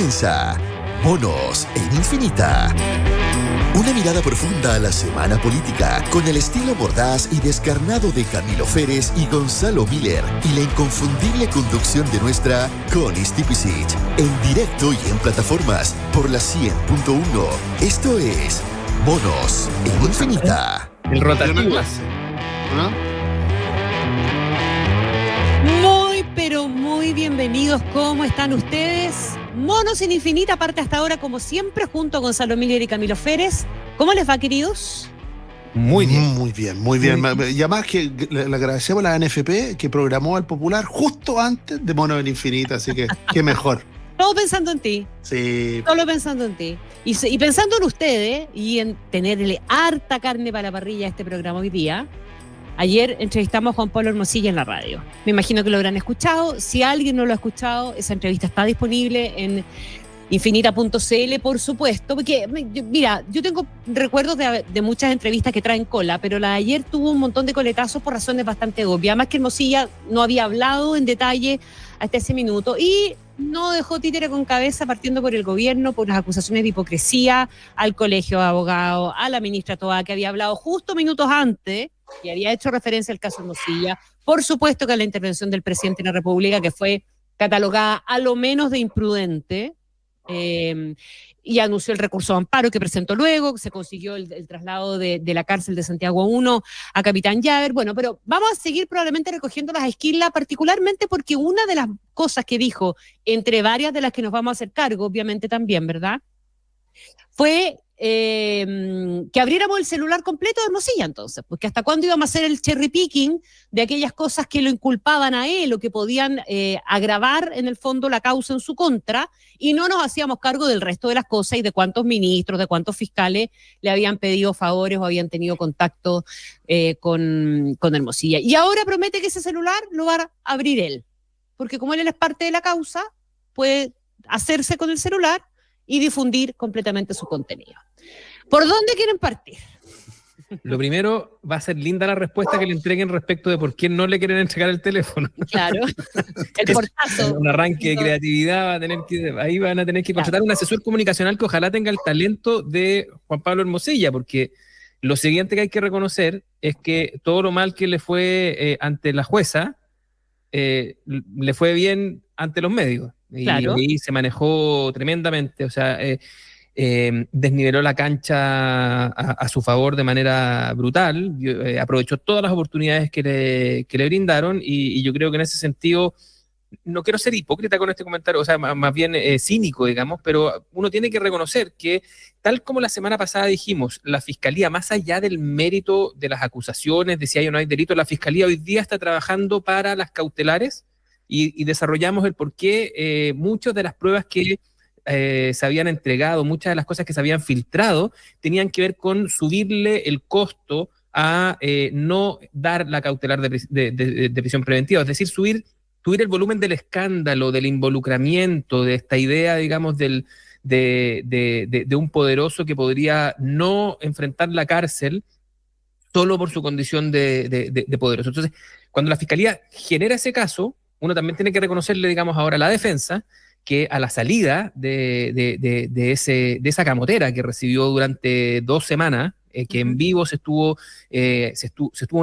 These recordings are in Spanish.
comienza Monos en Infinita. Una mirada profunda a la semana política, con el estilo mordaz y descarnado de Camilo Férez y Gonzalo Miller, y la inconfundible conducción de nuestra Connie Stipicic, en directo y en plataformas por la 100.1. Esto es Monos en Infinita. El rotativo. Muy, pero muy bienvenidos. ¿Cómo están ustedes? Monos en Infinita parte hasta ahora, como siempre, junto a Gonzalo Miller y Camilo Férez. ¿Cómo les va, queridos? Muy bien. Muy bien, muy bien. Y además que le agradecemos a la NFP que programó al Popular justo antes de Monos en Infinita, así que qué mejor. Todo pensando en ti. Sí. Solo pensando en ti. Y pensando en ustedes y en tenerle harta carne para la parrilla a este programa hoy día. Ayer entrevistamos a Juan Pablo Hermosilla en la radio. Me imagino que lo habrán escuchado. Si alguien no lo ha escuchado, esa entrevista está disponible en infinita.cl, por supuesto. Porque, mira, yo tengo recuerdos de muchas entrevistas que traen cola, pero la de ayer tuvo un montón de coletazos por razones bastante obvias. Más que Hermosilla no había hablado en detalle hasta ese minuto. Y no dejó títere con cabeza, partiendo por el gobierno, por las acusaciones de hipocresía al colegio de abogados, a la ministra Toá, que había hablado justo minutos antes y había hecho referencia al caso Hermosilla. Por supuesto que a la intervención del presidente de la República, que fue catalogada a lo menos de imprudente, y anunció el recurso de amparo que presentó luego, que se consiguió el traslado de la cárcel de Santiago 1 a Capitán Llaver. Bueno, pero vamos a seguir probablemente recogiendo las esquilas, particularmente porque una de las cosas que dijo, entre varias de las que nos vamos a hacer cargo, obviamente también, ¿verdad?, fue que abriéramos el celular completo de Hermosilla, entonces, porque hasta cuándo íbamos a hacer el cherry picking de aquellas cosas que lo inculpaban a él o que podían agravar en el fondo la causa en su contra, y no nos hacíamos cargo del resto de las cosas y de cuántos ministros, de cuántos fiscales le habían pedido favores o habían tenido contacto con Hermosilla. Y ahora promete que ese celular lo va a abrir él, porque como él es parte de la causa, puede hacerse con el celular y difundir completamente su contenido. ¿Por dónde quieren partir? Lo primero, va a ser linda la respuesta que le entreguen respecto de por qué no le quieren entregar el teléfono. Claro, el portazo. Un arranque de creatividad, ahí van a tener que contratar un asesor comunicacional que ojalá tenga el talento de Juan Pablo Hermosilla, porque lo siguiente que hay que reconocer es que todo lo mal que le fue ante la jueza, le fue bien ante los medios. Claro. Y se manejó tremendamente, o sea, desniveló la cancha a su favor de manera brutal, aprovechó todas las oportunidades que le brindaron, y yo creo que en ese sentido, no quiero ser hipócrita con este comentario, o sea, más bien cínico, digamos, pero uno tiene que reconocer que, tal como la semana pasada dijimos, la Fiscalía, más allá del mérito de las acusaciones, de si hay o no hay delito, la Fiscalía hoy día está trabajando para las cautelares, y desarrollamos el por qué muchas de las pruebas que se habían entregado, muchas de las cosas que se habían filtrado, tenían que ver con subirle el costo a no dar la cautelar de prisión preventiva, es decir, subir el volumen del escándalo, del involucramiento, de esta idea, digamos, de un poderoso que podría no enfrentar la cárcel solo por su condición de poderoso. Entonces, cuando la Fiscalía genera ese caso, uno también tiene que reconocerle, digamos, ahora a la defensa, que a la salida de esa camotera que recibió durante 2 semanas, que en vivo se estuvo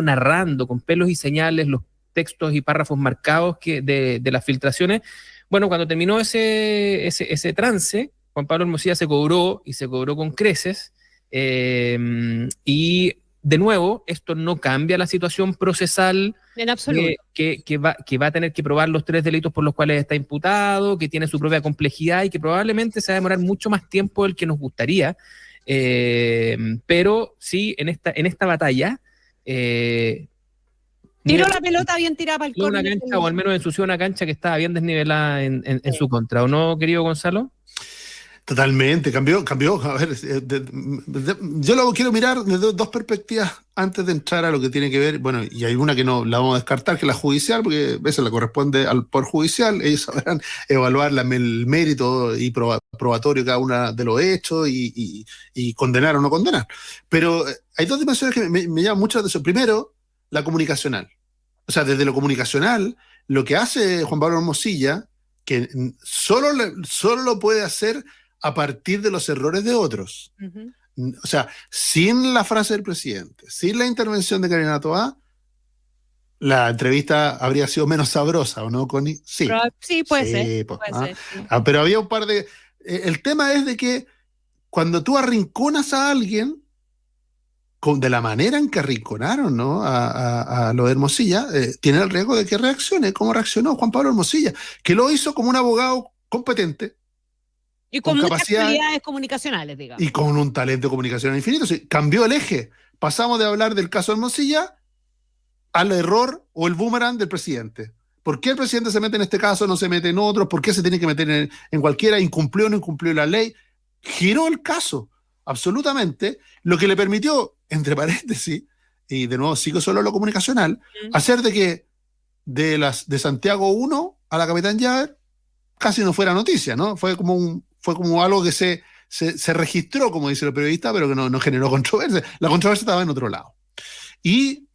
narrando con pelos y señales los textos y párrafos marcados de las filtraciones, bueno, cuando terminó ese trance, Juan Pablo Hermosilla se cobró con creces, y de nuevo, esto no cambia la situación procesal en absoluto, que va a tener que probar los 3 delitos por los cuales está imputado, que tiene su propia complejidad y que probablemente se va a demorar mucho más tiempo del que nos gustaría, pero sí, en esta batalla tiró la pelota bien tirada para el una córner, cancha, o al menos ensució una cancha que estaba bien desnivelada en su contra, ¿o no, querido Gonzalo? Totalmente, cambió. A ver, yo lo quiero mirar desde 2 perspectivas antes de entrar a lo que tiene que ver, bueno, y hay una que no la vamos a descartar, que es la judicial, porque esa le corresponde al Poder Judicial, ellos sabrán evaluar el mérito y probatorio de cada uno de los hechos y condenar o no condenar. Pero hay 2 dimensiones que me llaman mucho la atención. Primero, la comunicacional. O sea, desde lo comunicacional, lo que hace Juan Pablo Hermosilla que solo lo puede hacer a partir de los errores de otros. O sea, sin la frase del presidente, sin la intervención de Karina Toá, la entrevista habría sido menos sabrosa, ¿o no, Connie? Sí. Pero, sí, puede ser. Pues, Puede ser, sí. Pero había un par de... el tema es de que cuando tú arrinconas a alguien, de la manera en que arrinconaron, ¿no?, a lo de Hermosilla, tiene el riesgo de que reaccione, como reaccionó Juan Pablo Hermosilla, que lo hizo como un abogado competente. Y con muchas capacidad habilidades comunicacionales, digamos. y con un talento comunicacional infinito. Sí, cambió el eje. Pasamos de hablar del caso Hermosilla al error o el boomerang del presidente. ¿Por qué el presidente se mete en este caso, no se mete en otros? ¿Por qué se tiene que meter en cualquiera? ¿Incumplió o no incumplió la ley? Giró el caso, absolutamente, lo que le permitió, entre paréntesis, y de nuevo sigo solo lo comunicacional, hacer de que de Santiago 1 a la Capitán Llaver casi no fuera noticia, ¿no? Fue como algo que se registró, como dice el periodista, pero que no generó controversia. La controversia estaba en otro lado. Y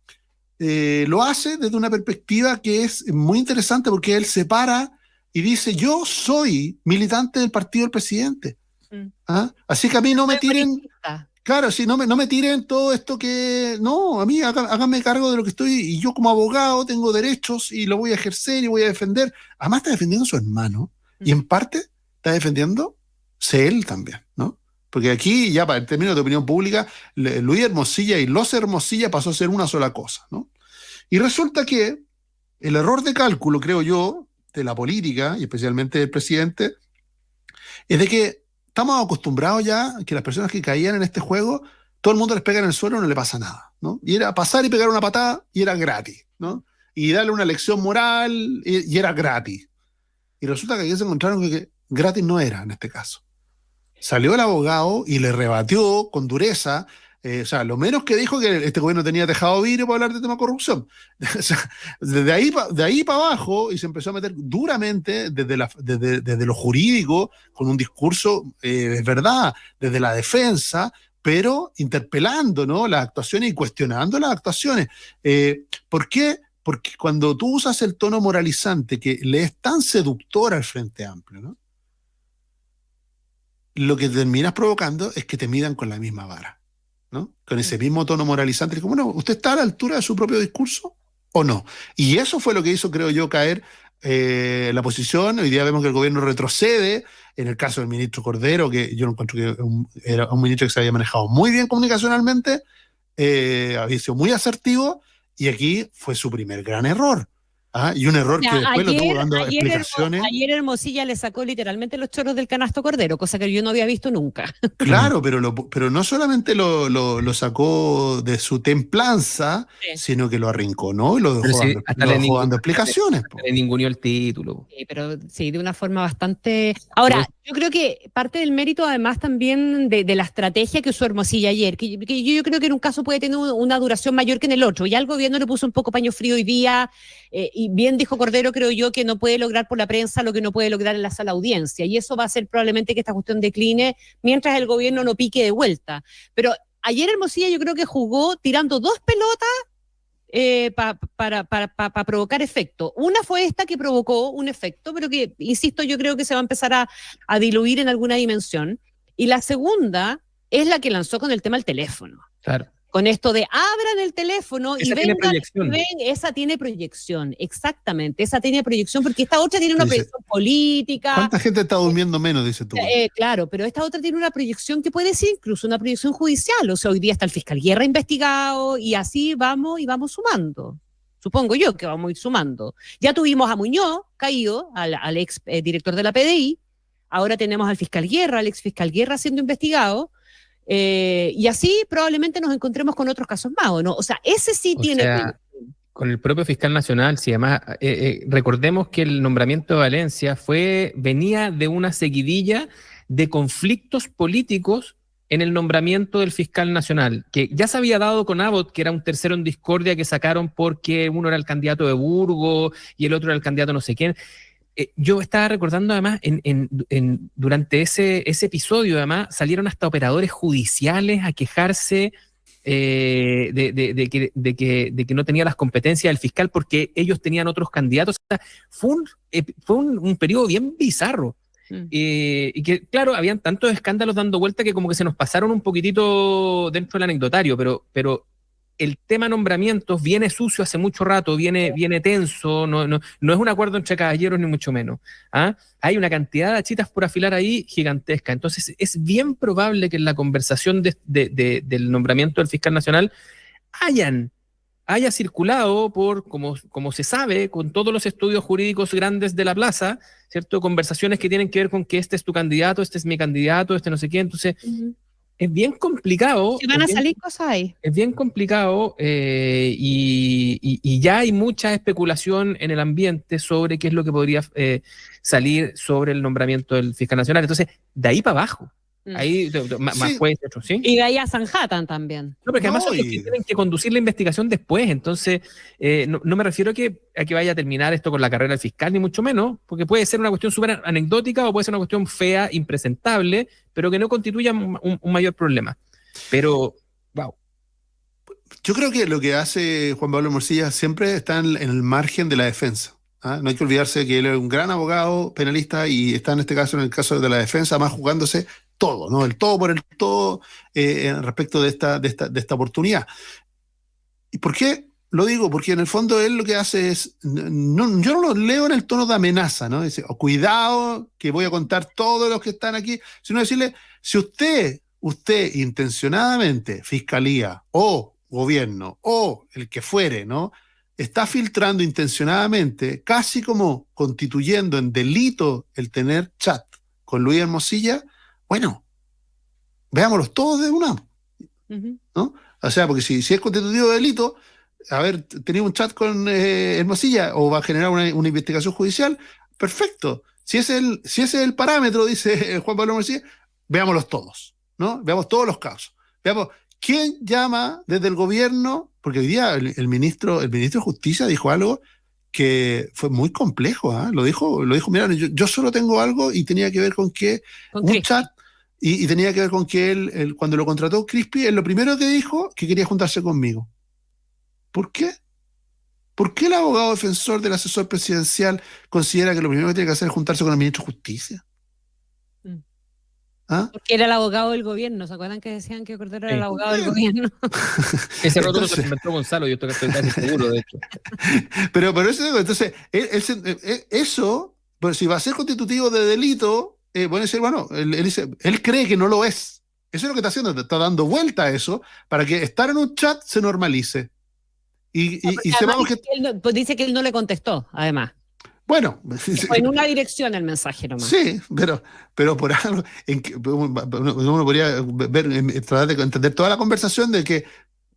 lo hace desde una perspectiva que es muy interesante, porque él se para y dice: yo soy militante del partido del presidente. ¿Ah? Así que a mí no me tiren... Claro, sí, no me tiren todo esto que... No, a mí háganme cargo de lo que estoy, y yo como abogado tengo derechos y lo voy a ejercer y voy a defender. Además está defendiendo a su hermano, y en parte está defendiéndose él también, ¿no? Porque aquí, ya para el término de opinión pública, Luis Hermosilla y los Hermosilla pasó a ser una sola cosa, ¿no? Y resulta que el error de cálculo, creo yo, de la política, y especialmente del presidente, es de que estamos acostumbrados ya que las personas que caían en este juego, todo el mundo les pega en el suelo y no le pasa nada, ¿no? Y era pasar y pegar una patada y era gratis, ¿no? Y darle una lección moral y era gratis. Y resulta que aquí se encontraron que gratis no era en este caso. Salió el abogado y le rebatió con dureza. O sea, lo menos que dijo que este gobierno tenía tejado vidrio para hablar de tema corrupción. O sea, de ahí para abajo, y se empezó a meter duramente desde lo jurídico, con un discurso, es verdad, desde la defensa, pero interpelando, ¿no?, las actuaciones y cuestionando las actuaciones. ¿Por qué? Porque cuando tú usas el tono moralizante que le es tan seductor al Frente Amplio, ¿no?, lo que terminas provocando es que te midan con la misma vara, ¿no? Con ese mismo tono moralizante. Como, bueno, ¿usted está a la altura de su propio discurso o no? Y eso fue lo que hizo, creo yo, caer la posición. Hoy día vemos que el gobierno retrocede. En el caso del ministro Cordero, que yo encuentro que era un ministro que se había manejado muy bien comunicacionalmente, había sido muy asertivo, y aquí fue su primer gran error. Y un error que después lo tuvo dando explicaciones. Ayer Hermosilla le sacó literalmente los chorros del canasto Cordero, cosa que yo no había visto nunca. Claro, pero no solamente lo sacó de su templanza, sino que lo arrinconó y lo dejó dando explicaciones. Le ninguneó el título. Sí, pero sí, de una forma bastante... Ahora, yo creo que parte del mérito, además, también de la estrategia que usó Hermosilla ayer, que yo creo que en un caso puede tener una duración mayor que en el otro. Ya el gobierno le puso un poco paño frío hoy día, y bien dijo Cordero, creo yo, que no puede lograr por la prensa lo que no puede lograr en la sala de audiencia, y eso va a hacer probablemente que esta cuestión decline mientras el gobierno no pique de vuelta. Pero ayer Hermosilla yo creo que jugó tirando dos pelotas para provocar efecto. Una fue esta que provocó un efecto, pero que, insisto, yo creo que se va a empezar a diluir en alguna dimensión. Y la segunda es la que lanzó con el tema del teléfono. Claro. Con esto de abran el teléfono esa y esa tiene proyección, exactamente, esa tiene proyección, porque esta otra tiene una proyección política. ¿Cuánta gente está durmiendo menos, dice tú? Claro, pero esta otra tiene una proyección que puede ser incluso una proyección judicial. O sea, hoy día está el fiscal Guerra investigado, y así vamos sumando. Supongo yo que vamos a ir sumando. Ya tuvimos a Muñoz caído, al ex director de la PDI, ahora tenemos al fiscal Guerra, al ex fiscal Guerra siendo investigado. Y así probablemente nos encontremos con otros casos más, ¿o no? O sea, ese sí tiene... Con el propio fiscal nacional, sí, además, recordemos que el nombramiento de Valencia venía de una seguidilla de conflictos políticos en el nombramiento del fiscal nacional, que ya se había dado con Abbott, que era un tercero en discordia que sacaron porque uno era el candidato de Burgos y el otro era el candidato no sé quién. Yo estaba recordando además, durante ese episodio, además, salieron hasta operadores judiciales a quejarse de que no tenía las competencias del fiscal porque ellos tenían otros candidatos. O sea, fue un periodo bien bizarro. Y que, claro, habían tantos escándalos dando vuelta que como que se nos pasaron un poquitito dentro del anecdotario, pero el tema nombramientos viene sucio hace mucho rato, viene tenso, no es un acuerdo entre caballeros ni mucho menos. ¿Ah? Hay una cantidad de achitas por afilar ahí gigantesca. Entonces es bien probable que en la conversación del nombramiento del fiscal nacional haya circulado por, como se sabe, con todos los estudios jurídicos grandes de la plaza, ¿cierto? Conversaciones que tienen que ver con que este es tu candidato, este es mi candidato, este no sé qué. Entonces, es bien complicado. Si van a salir cosas ahí. Es bien complicado y ya hay mucha especulación en el ambiente sobre qué es lo que podría salir sobre el nombramiento del fiscal nacional. Entonces, de ahí para abajo. Ahí más Sí. jueces, otros, ¿sí? Y de ahí a Sanhattan también. No, porque además No, son los que tienen que conducir la investigación después. Entonces, no me refiero a que vaya a terminar esto con la carrera del fiscal, ni mucho menos, porque puede ser una cuestión súper anecdótica o puede ser una cuestión fea, impresentable, pero que no constituya un mayor problema. Pero, wow. Yo creo que lo que hace Juan Pablo Morcilla siempre está en el margen de la defensa. ¿Ah? No hay que olvidarse que él es un gran abogado penalista y está en este caso, en el caso de la defensa, más jugándose todo, ¿no? El todo por el todo respecto de esta oportunidad. ¿Y por qué lo digo? Porque en el fondo él lo que hace es, yo no lo leo en el tono de amenaza, ¿no? Dice, oh, cuidado, que voy a contar todos los que están aquí, sino decirle, si usted intencionadamente, fiscalía o gobierno o el que fuere, ¿no? Está filtrando intencionadamente, casi como constituyendo en delito el tener chat con Luis Hermosilla, bueno, veámoslos todos de una, ¿no? O sea, porque si es constitutivo de delito, haber tenido un chat con Hermosilla o va a generar una investigación judicial, perfecto. Si ese es el parámetro, dice Juan Pablo Hermosilla, veámoslos todos, ¿no? Veamos todos los casos. Veamos quién llama desde el gobierno, porque hoy día el ministro de Justicia dijo algo que fue muy complejo, ¿eh? Lo dijo, mira, yo solo tengo algo y tenía que ver con que un chat y tenía que ver con que él, cuando lo contrató Crispy, él lo primero que dijo que quería juntarse conmigo. ¿Por qué? ¿Por qué el abogado defensor del asesor presidencial considera que lo primero que tiene que hacer es juntarse con el ministro de Justicia? ¿Ah? Porque era el abogado del gobierno. ¿Se acuerdan que decían que Cordero era el abogado del gobierno? Ese rótulo se lo inventó Gonzalo, yo estoy casi seguro, de hecho. Pero eso, entonces, eso, pues, si va a ser constitutivo de delito, bueno, él cree que no lo es. Eso es lo que está haciendo, está dando vuelta a eso para que estar en un chat se normalice. Y sepamos que... Pues dice que él no le contestó, además. Bueno, fue en una dirección el mensaje nomás. Sí, pero por algo, uno podría tratar de entender toda la conversación de que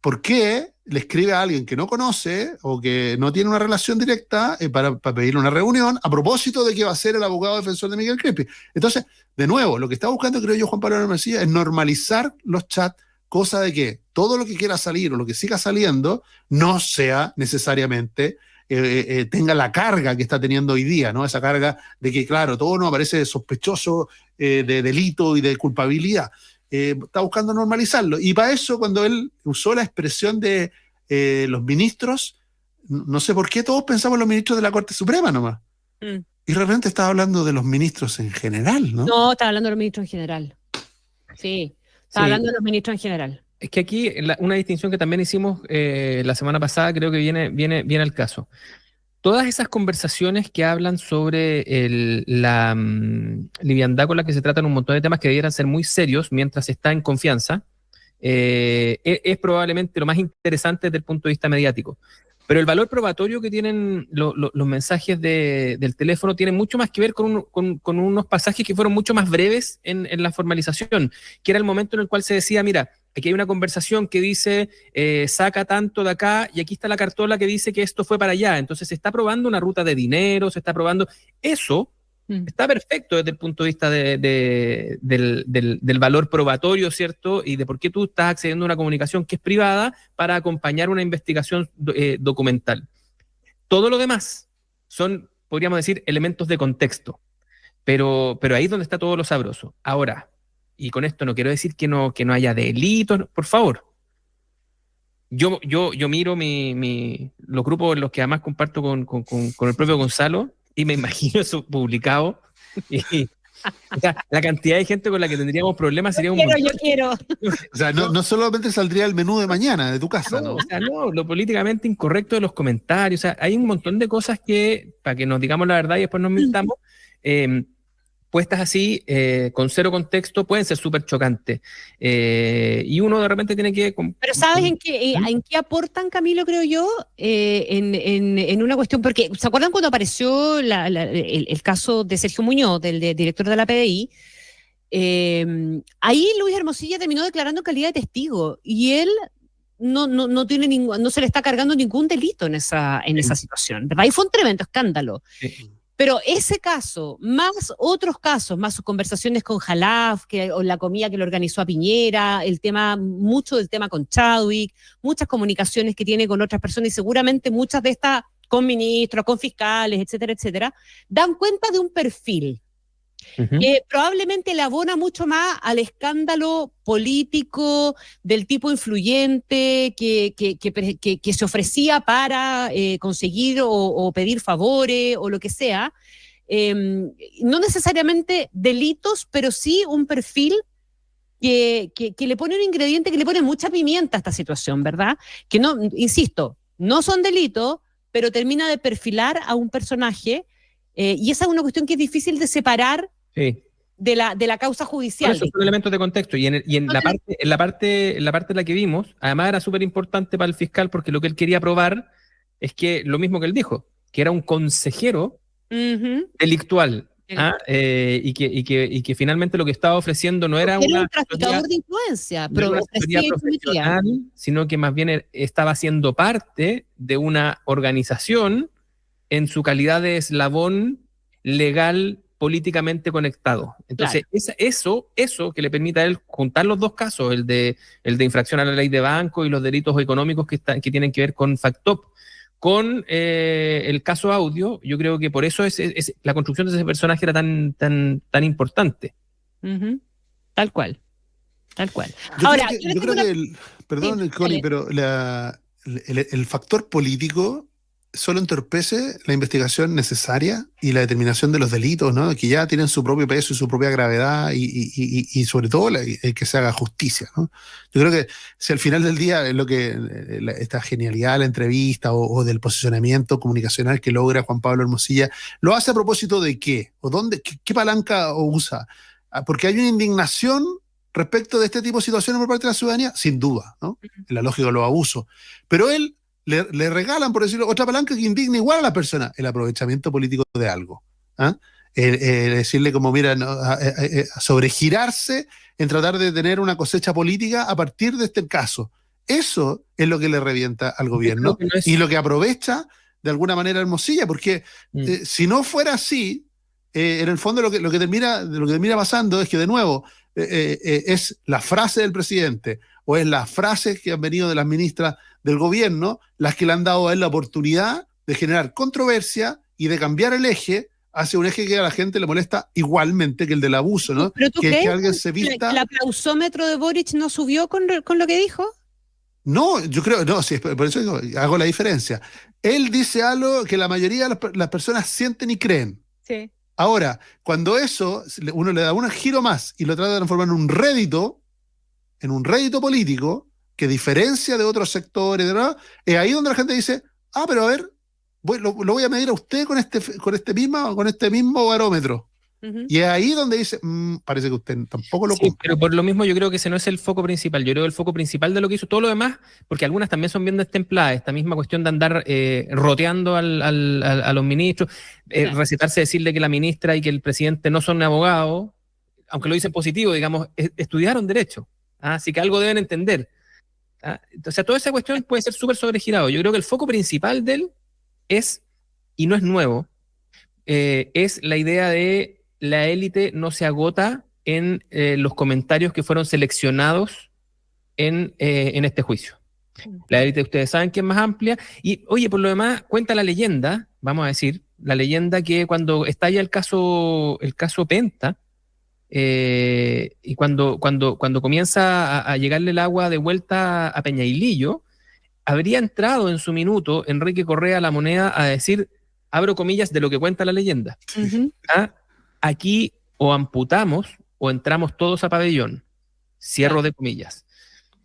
por qué le escribe a alguien que no conoce o que no tiene una relación directa para pedirle una reunión a propósito de que va a ser el abogado defensor de Miguel Crespi. Entonces, de nuevo, lo que está buscando, creo yo, Juan Pablo Hermosilla, es normalizar los chats, cosa de que todo lo que quiera salir o lo que siga saliendo no sea necesariamente... tenga la carga que está teniendo hoy día, ¿no? Esa carga de que, claro, todo nos parece sospechoso de delito y de culpabilidad. Está buscando normalizarlo. Y para eso, cuando él usó la expresión de los ministros, no sé por qué todos pensamos en los ministros de la Corte Suprema nomás. Y realmente estaba hablando de los ministros en general, ¿no? No, estaba hablando de los ministros en general. Sí, estaba hablando de los ministros en general. Es que aquí una distinción que también hicimos la semana pasada creo que viene al caso. Todas esas conversaciones que hablan sobre la liviandad con la que se tratan un montón de temas que debieran ser muy serios mientras está en confianza, es probablemente lo más interesante desde el punto de vista mediático. Pero el valor probatorio que tienen los mensajes del teléfono tiene mucho más que ver con unos pasajes que fueron mucho más breves en la formalización, que era el momento en el cual se decía, mira, aquí hay una conversación que dice saca tanto de acá y aquí está la cartola que dice que esto fue para allá. Entonces se está probando una ruta de dinero, se está probando... Eso está perfecto desde el punto de vista del valor probatorio, ¿cierto? Y de por qué tú estás accediendo a una comunicación que es privada para acompañar una investigación documental. Todo lo demás son, podríamos decir, elementos de contexto. Pero ahí es donde está todo lo sabroso. Ahora... Y con esto no quiero decir que no haya delitos, por favor. yo miro los grupos en los que además comparto con el propio Gonzalo y me imagino eso publicado. Y, o sea, la cantidad de gente con la que tendríamos problemas sería un montón. Yo quiero. O sea, no solamente saldría el menú de mañana de tu casa, ¿no? O sea, no, lo políticamente incorrecto de los comentarios. O sea, hay un montón de cosas que, para que nos digamos la verdad y después nos mintamos, puestas así, con cero contexto, pueden ser súper chocantes. Y uno de repente tiene que... Pero ¿sabes en qué aportan, Camilo, creo yo? En una cuestión, porque ¿se acuerdan cuando apareció el caso de Sergio Muñoz, del director de la PDI? Ahí Luis Hermosilla terminó declarando en calidad de testigo y él no tiene no se le está cargando ningún delito en esa situación, ¿verdad? Ahí fue un tremendo escándalo. Sí. Pero ese caso, más otros casos, más sus conversaciones con Jalaf, o la comida que le organizó a Piñera, mucho del tema con Chadwick, muchas comunicaciones que tiene con otras personas y seguramente muchas de estas con ministros, con fiscales, etcétera, etcétera, dan cuenta de un perfil que probablemente le abona mucho más al escándalo político del tipo influyente que se ofrecía para conseguir o pedir favores o lo que sea. No necesariamente delitos, pero sí un perfil que le pone un ingrediente, que le pone mucha pimienta a esta situación, ¿verdad? Que no, insisto, no son delitos, pero termina de perfilar a un personaje y esa es una cuestión que es difícil de separar de la causa judicial. Por eso son elementos de contexto. Y en la parte en la que vimos, además era súper importante para el fiscal porque lo que él quería probar es que lo mismo que él dijo, que era un consejero delictual. Y que finalmente lo que estaba ofreciendo no era un traficador de influencia, pero ofrecía profesional, sino que más bien estaba siendo parte de una organización en su calidad de eslabón legal políticamente conectado. Entonces, claro, eso que le permite a él juntar los dos casos, el de infracción a la ley de banco y los delitos económicos que tienen que ver con Factop, con el caso Audio, yo creo que por eso la construcción de ese personaje era tan importante. Tal cual. Ahora, yo creo que perdón, Connie, pero el factor político solo entorpece la investigación necesaria y la determinación de los delitos, ¿no? Que ya tienen su propio peso y su propia gravedad y sobre todo el que se haga justicia, ¿no? Yo creo que si al final del día es lo que esta genialidad de la entrevista o del posicionamiento comunicacional que logra Juan Pablo Hermosilla, ¿lo hace a propósito de qué? ¿O dónde? ¿Qué palanca usa? Porque hay una indignación respecto de este tipo de situaciones por parte de la ciudadanía, sin duda, ¿no? En la lógica de los abusos. Pero él le regalan, por decirlo, otra palanca que indigna igual a la persona, el aprovechamiento político de algo. Decirle como, mira, sobregirarse en tratar de tener una cosecha política a partir de este caso. Eso es lo que le revienta al gobierno y lo que aprovecha de alguna manera Hermosilla, porque si no fuera así, en el fondo lo que termina pasando es que, de nuevo, es la frase del presidente o es las frases que han venido de las ministras del gobierno las que le han dado a él la oportunidad de generar controversia y de cambiar el eje hacia un eje que a la gente le molesta igualmente que el del abuso, ¿no? ¿Pero tú crees que alguien se vista... ¿El aplausómetro de Boric no subió con lo que dijo? No, yo creo, no, sí, por eso hago la diferencia. Él dice algo que la mayoría de las personas sienten y creen. Sí. Ahora, cuando eso uno le da un giro más y lo trata de transformar en un rédito político que diferencia de otros sectores, ¿verdad? Es ahí donde la gente dice, pero a ver, lo voy a medir a usted con este mismo barómetro. Y es ahí donde dice, parece que usted tampoco lo cumple. Pero por lo mismo yo creo que ese no es el foco principal. Yo creo que el foco principal de lo que hizo todo lo demás, porque algunas también son bien destempladas, esta misma cuestión de andar roteando a los ministros, recetarse decirle que la ministra y que el presidente no son abogados, aunque lo dicen positivo, digamos, estudiaron derecho. Así que algo deben entender. O sea, toda esa cuestión puede ser súper sobregirado. Yo creo que el foco principal de él es, y no es nuevo, es la idea de la élite no se agota en los comentarios que fueron seleccionados en este juicio. La élite, ustedes saben que es más amplia. Y, oye, por lo demás, cuenta la leyenda, vamos a decir, la leyenda que cuando estalla el caso Penta, y cuando comienza a llegarle el agua de vuelta a Peñailillo, habría entrado en su minuto Enrique Correa a La Moneda a decir, abro comillas, de lo que cuenta la leyenda. Aquí o amputamos o entramos todos a pabellón. Cierro de comillas.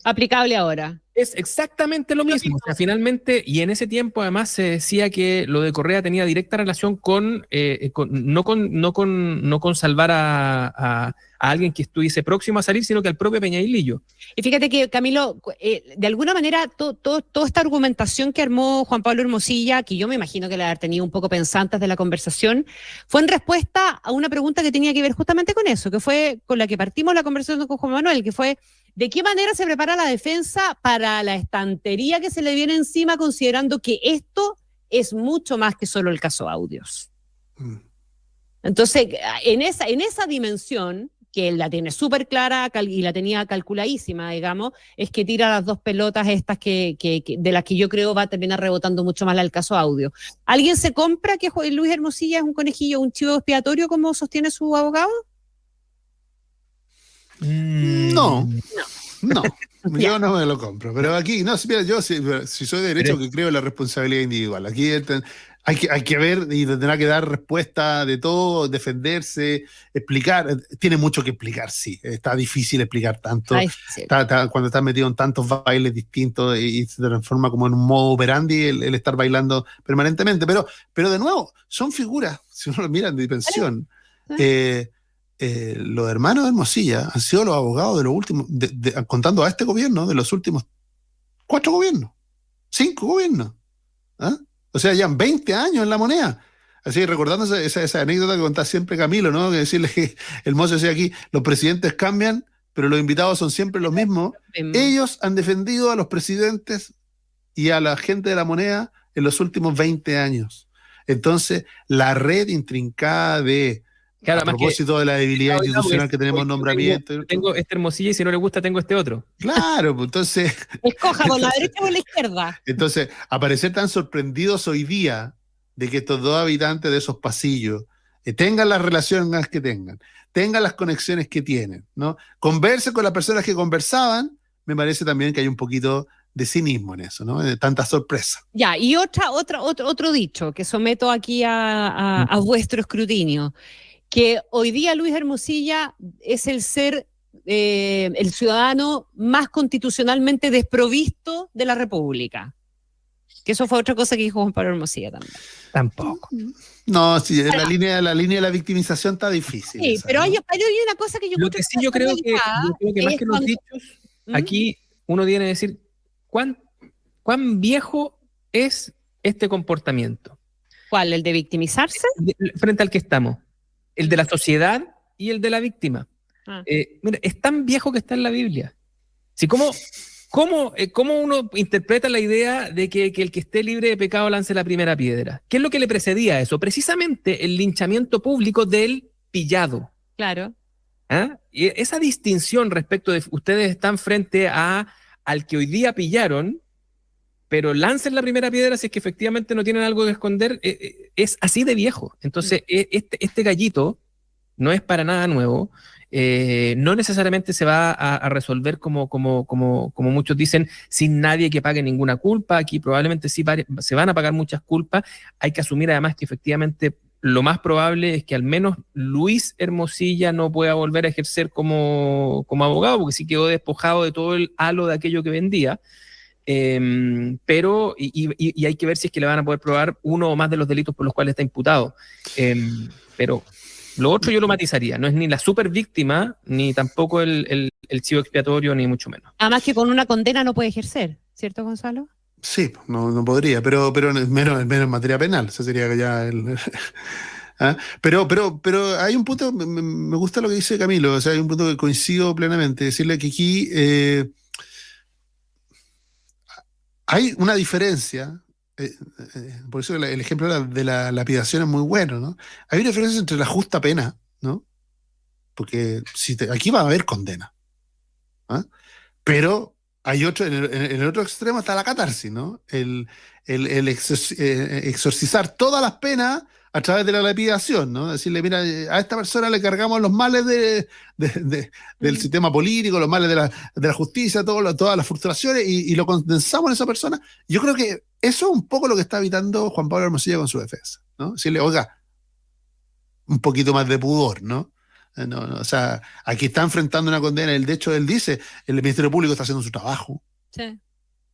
Aplicable ahora. Es exactamente lo mismo. O sea, finalmente, y en ese tiempo además se decía que lo de Correa tenía directa relación no con salvar a alguien que estuviese próximo a salir, sino que al propio Peñailillo. Y fíjate que, Camilo, de alguna manera, toda esta argumentación que armó Juan Pablo Hermosilla, que yo me imagino que la haber tenido un poco pensada antes de la conversación, fue en respuesta a una pregunta que tenía que ver justamente con eso, que fue con la que partimos la conversación con Juan Manuel, que fue: ¿de qué manera se prepara la defensa para la estantería que se le viene encima, considerando que esto es mucho más que solo el caso Audios? Entonces, en esa dimensión, que él la tiene súper clara y la tenía calculadísima, digamos, es que tira las dos pelotas estas de las que yo creo va a terminar rebotando mucho más el caso Audio. ¿Alguien se compra que Luis Hermosilla es un conejillo, un chivo expiatorio, como sostiene su abogado? No. Yo no me lo compro, pero aquí, no, mira, yo si soy de derecho, que creo en la responsabilidad individual. Aquí hay que ver y tendrá que dar respuesta de todo, defenderse, explicar. Tiene mucho que explicar, sí. Está difícil explicar tanto. Sí. Cuando estás metido en tantos bailes distintos y se transforma como en un modo operandi el estar bailando permanentemente. Pero de nuevo, son figuras, si uno lo mira en dimensión. Los hermanos de Hermosilla han sido los abogados de los últimos, contando a este gobierno, de los últimos 4 gobiernos, 5 gobiernos. O sea, ya 20 años en La Moneda. Así, recordando esa anécdota que contaba siempre Camilo, ¿no? Que decirle que Hermoso decía aquí, los presidentes cambian, pero los invitados son siempre los mismos. Ellos han defendido a los presidentes y a la gente de La Moneda en los últimos 20 años. Entonces, la red intrincada de... Claro, a propósito de la debilidad institucional que tenemos nombramiento. Tengo este Hermosilla y si no le gusta tengo este otro. Claro, pues entonces... Escoja por la derecha o por la izquierda. Entonces, aparecer tan sorprendidos hoy día de que estos dos habitantes de esos pasillos tengan las relaciones que tengan las conexiones que tienen, ¿no? Conversen con las personas que conversaban, me parece también que hay un poquito de cinismo en eso, ¿no? De tanta sorpresa. Ya, y otro dicho que someto aquí a vuestro escrutinio, que hoy día Luis Hermosilla es el ciudadano más constitucionalmente desprovisto de la República. Que eso fue otra cosa que dijo Juan Pablo Hermosilla también. Tampoco. No, sí, la línea de la victimización está difícil. Sí, pero hay una cosa que yo creo que sí, yo creo que más que los dichos, aquí uno tiene que decir cuán viejo es este comportamiento. ¿Cuál? ¿El de victimizarse? Frente al que estamos. El de la sociedad y el de la víctima. Mira, es tan viejo que está en la Biblia. ¿Sí? ¿Cómo uno interpreta la idea de que el que esté libre de pecado lance la primera piedra? ¿Qué es lo que le precedía a eso? Precisamente el linchamiento público del pillado. Claro. Y esa distinción respecto de ustedes están frente al que hoy día pillaron, pero lancen la primera piedra si es que efectivamente no tienen algo que esconder, es así de viejo. Entonces, este gallito no es para nada nuevo, no necesariamente se va a resolver como muchos dicen, sin nadie que pague ninguna culpa. Aquí probablemente sí se van a pagar muchas culpas. Hay que asumir además que efectivamente lo más probable es que al menos Luis Hermosilla no pueda volver a ejercer como abogado, porque sí quedó despojado de todo el halo de aquello que vendía. Pero hay que ver si es que le van a poder probar uno o más de los delitos por los cuales está imputado. Pero lo otro yo lo matizaría, no es ni la super víctima, ni tampoco el chivo expiatorio, ni mucho menos. Además que con una condena no puede ejercer, ¿cierto, Gonzalo? Sí, no podría, pero menos en materia penal, eso sería ya Pero hay un punto, me gusta lo que dice Camilo, o sea, hay un punto que coincido plenamente, decirle que aquí hay una diferencia, por eso el ejemplo de la lapidación es muy bueno, ¿no? Hay una diferencia entre la justa pena, ¿no? Porque aquí va a haber condena, pero hay otro, en el otro extremo está la catarsis, ¿no? El exorcizar todas las penas a través de la lapidación, ¿no? Decirle, mira, a esta persona le cargamos los males del sistema político, los males de la justicia, todas las frustraciones, y lo condensamos en esa persona. Yo creo que eso es un poco lo que está evitando Juan Pablo Hermosilla con su defensa, ¿no? Decirle, oiga, un poquito más de pudor, ¿no? O sea, aquí está enfrentando una condena. De hecho, él dice, el Ministerio Público está haciendo su trabajo. Sí.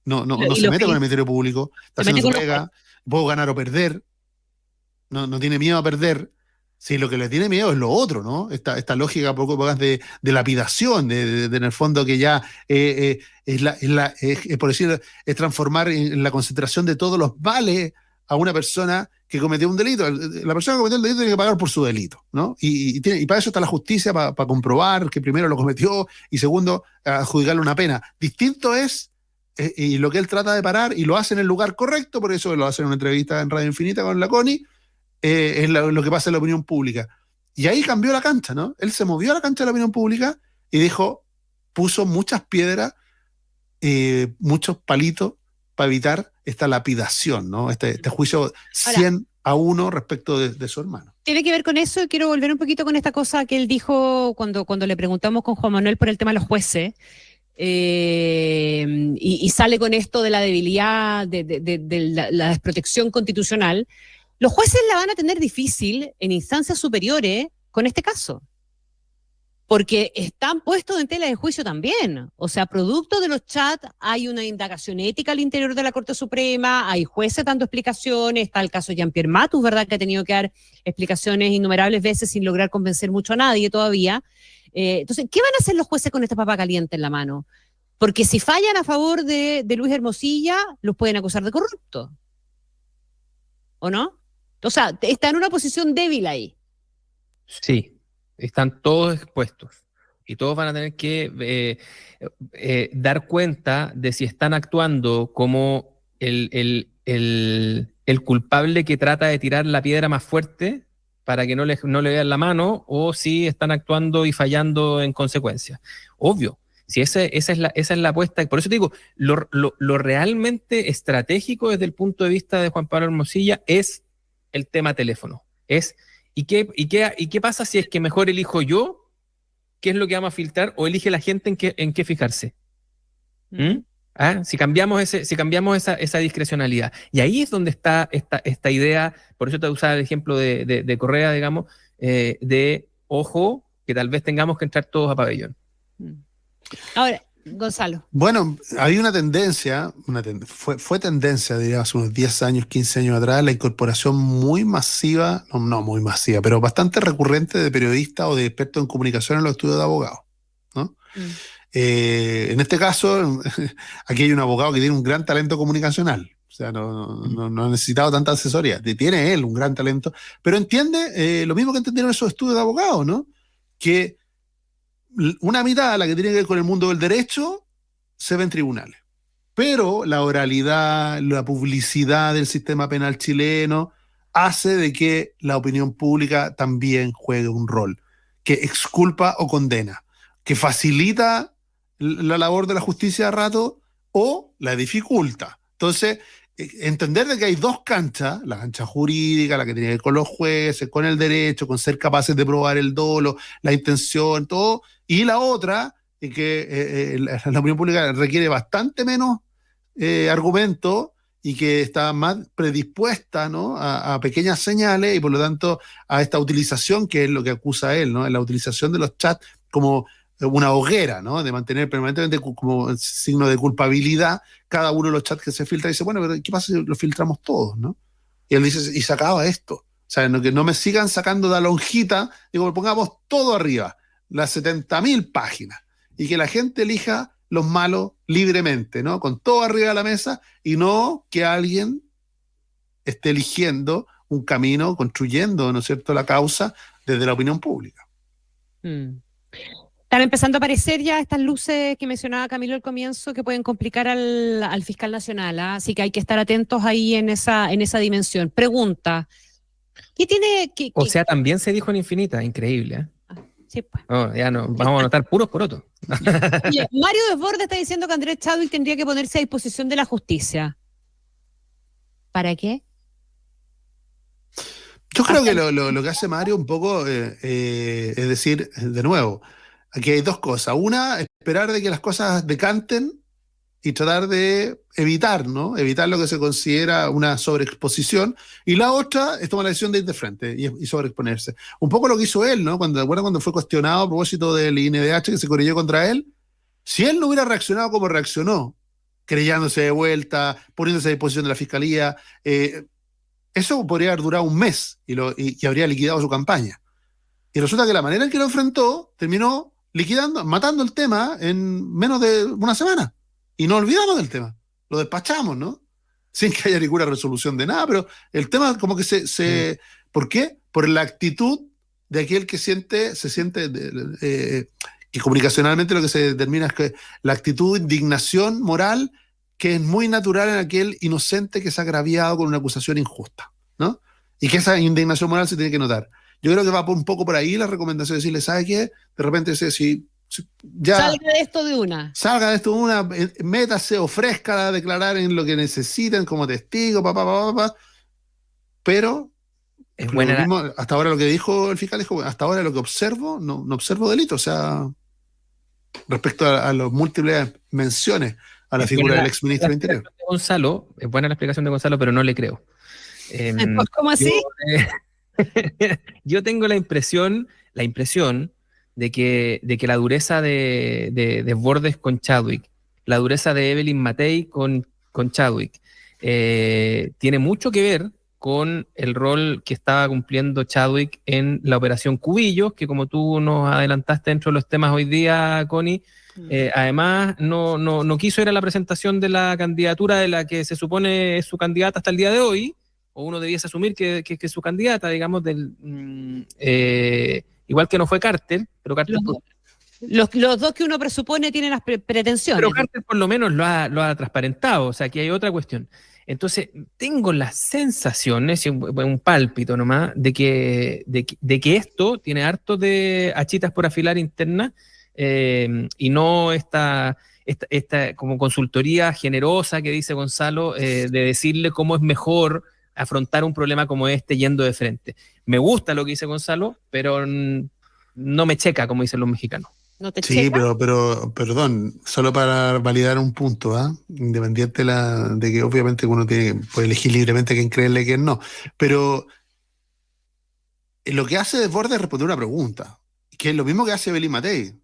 No se mete con el Ministerio Público, está haciendo su pega, puedo ganar o perder, no tiene miedo a perder. Sí, lo que le tiene miedo es lo otro, ¿no? Esta lógica poco de lapidación, de en el fondo que ya por decir, es transformar en la concentración de todos los males a una persona que cometió un delito. La persona que cometió el delito tiene que pagar por su delito, ¿no? Y para eso está la justicia, para comprobar que primero lo cometió y segundo, adjudicarle una pena. Distinto es, y lo que él trata de parar, y lo hace en el lugar correcto, por eso lo hace en una entrevista en Radio Infinita con la Connie, es lo que pasa en la opinión pública. Y ahí cambió la cancha, ¿no? Él se movió a la cancha de la opinión pública y puso muchas piedras, muchos palitos para evitar esta lapidación, ¿no? Este juicio 100-1 respecto de su hermano. Tiene que ver con eso, y quiero volver un poquito con esta cosa que él dijo cuando le preguntamos con Juan Manuel por el tema de los jueces, y sale con esto de la debilidad, de la desprotección constitucional. Los jueces la van a tener difícil en instancias superiores con este caso, porque están puestos en tela de juicio también. O sea, producto de los chats hay una indagación ética al interior de la Corte Suprema, hay jueces dando explicaciones, está el caso de Jean-Pierre Matus, ¿verdad?, que ha tenido que dar explicaciones innumerables veces sin lograr convencer mucho a nadie todavía. Entonces, ¿qué van a hacer los jueces con esta papa caliente en la mano? Porque si fallan a favor de Luis Hermosilla, los pueden acusar de corrupto, ¿o no? O sea, está en una posición débil ahí. Sí. Están todos expuestos y todos van a tener que dar cuenta de si están actuando como el culpable que trata de tirar la piedra más fuerte para que no le vean la mano, o si están actuando y fallando en consecuencia. Obvio, si esa es la apuesta. Por eso te digo, lo realmente estratégico desde el punto de vista de Juan Pablo Hermosilla es el tema teléfono. ¿Y qué pasa si es que mejor elijo yo qué es lo que vamos a filtrar, o elige la gente en qué fijarse? Si cambiamos esa discrecionalidad. Y ahí es donde está esta idea, por eso te usaba el ejemplo de Correa, digamos, de ojo, que tal vez tengamos que entrar todos a pabellón. Ahora, Gonzalo. Bueno, hay una tendencia, fue tendencia, diría, hace unos 10 años, 15 años atrás, la incorporación muy masiva, no muy masiva, pero bastante recurrente de periodistas o de expertos en comunicación en los estudios de abogados, ¿no? En este caso, aquí hay un abogado que tiene un gran talento comunicacional, o sea, no ha necesitado tanta asesoría, tiene él un gran talento, pero entiende lo mismo que entendieron esos estudios de abogados, ¿no? Que una mitad, la que tiene que ver con el mundo del derecho, se ve en tribunales. Pero la oralidad, la publicidad del sistema penal chileno hace de que la opinión pública también juegue un rol, que exculpa o condena, que facilita la labor de la justicia a rato o la dificulta. Entonces, entender de que hay dos canchas, la cancha jurídica, la que tiene que ver con los jueces, con el derecho, con ser capaces de probar el dolo, la intención, todo, y la otra, que la opinión pública requiere bastante menos argumentos y que está más predispuesta, ¿no?, a pequeñas señales, y por lo tanto a esta utilización, que es lo que acusa él, ¿no?, la utilización de los chats como una hoguera, ¿no?, de mantener permanentemente como signo de culpabilidad cada uno de los chats que se filtra, y dice, bueno, pero ¿qué pasa si los filtramos todos, no? Y él dice, y se acaba esto. O sea, que no me sigan sacando de la lonjita, digo, pongamos todo arriba, las 70.000 páginas, y que la gente elija los malos libremente, ¿no?, con todo arriba de la mesa, y no que alguien esté eligiendo un camino, construyendo, ¿no es cierto?, la causa desde la opinión pública. Están empezando a aparecer ya estas luces que mencionaba Camilo al comienzo, que pueden complicar al fiscal nacional, ¿eh? Así que hay que estar atentos ahí en esa dimensión. Pregunta, ¿qué tiene que...? O sea, también se dijo en Infinita, increíble, ¿eh? Sí, pues. Ya no, vamos a anotar puros porotos. Oye, Mario Desbordes está diciendo que Andrés Chadwick tendría que ponerse a disposición de la justicia. ¿Para qué? Yo creo que lo que hace Mario un poco es decir, de nuevo, aquí hay dos cosas. Una, esperar de que las cosas decanten y tratar de evitar, ¿no? Evitar lo que se considera una sobreexposición. Y la otra es tomar la decisión de ir de frente y sobreexponerse. Un poco lo que hizo él, ¿no? ¿Te acuerdas cuando fue cuestionado a propósito del INDH que se corrigió contra él? Si él no hubiera reaccionado como reaccionó, creyéndose de vuelta, poniéndose a disposición de la fiscalía, eso podría haber durado un mes y habría liquidado su campaña. Y resulta que la manera en que lo enfrentó terminó liquidando, matando el tema en menos de una semana. Y no olvidamos del tema. Lo despachamos, ¿no? Sin que haya ninguna resolución de nada, pero el tema como que se ¿por qué? Por la actitud de aquel que se siente que comunicacionalmente lo que se determina es que la actitud de indignación moral que es muy natural en aquel inocente que se ha agraviado con una acusación injusta, ¿no? Y que esa indignación moral se tiene que notar. Yo creo que va un poco por ahí la recomendación de decirle, ¿sabe qué? De repente si ya salga de esto de una. Salga de esto de una, métase, ofrezca a declarar en lo que necesiten como testigo, pero es buena mismo, hasta ahora lo que dijo el fiscal, dijo, hasta ahora lo que observo, no observo delito, o sea, respecto a las múltiples menciones a la figura del exministro del Interior. Gonzalo, es buena la explicación de Gonzalo, pero no le creo. ¿Cómo así? Yo tengo la impresión de que la dureza de Bordes con Chadwick, la dureza de Evelyn Matei con Chadwick, tiene mucho que ver con el rol que estaba cumpliendo Chadwick en la operación Cubillos, que como tú nos adelantaste dentro de los temas hoy día, Connie, además no quiso ir a la presentación de la candidatura de la que se supone es su candidata hasta el día de hoy, o uno debiese asumir que es su candidata, digamos, igual que no fue Carter, pero Carter... Los dos que uno presupone tienen las pretensiones. Pero Carter por lo menos lo ha transparentado, o sea, aquí hay otra cuestión. Entonces, tengo las sensaciones, un pálpito nomás, de que esto tiene harto de achitas por afilar interna y no esta como consultoría generosa que dice Gonzalo, de decirle cómo es mejor afrontar un problema como este yendo de frente. Me gusta lo que dice Gonzalo, pero no me checa, como dicen los mexicanos. ¿No te sí, checa? pero perdón, solo para validar un punto, independiente de que obviamente uno puede elegir libremente a quién creerle y quién no, pero lo que hace Desbordes es responder una pregunta, que es lo mismo que hace Evelyn Matei.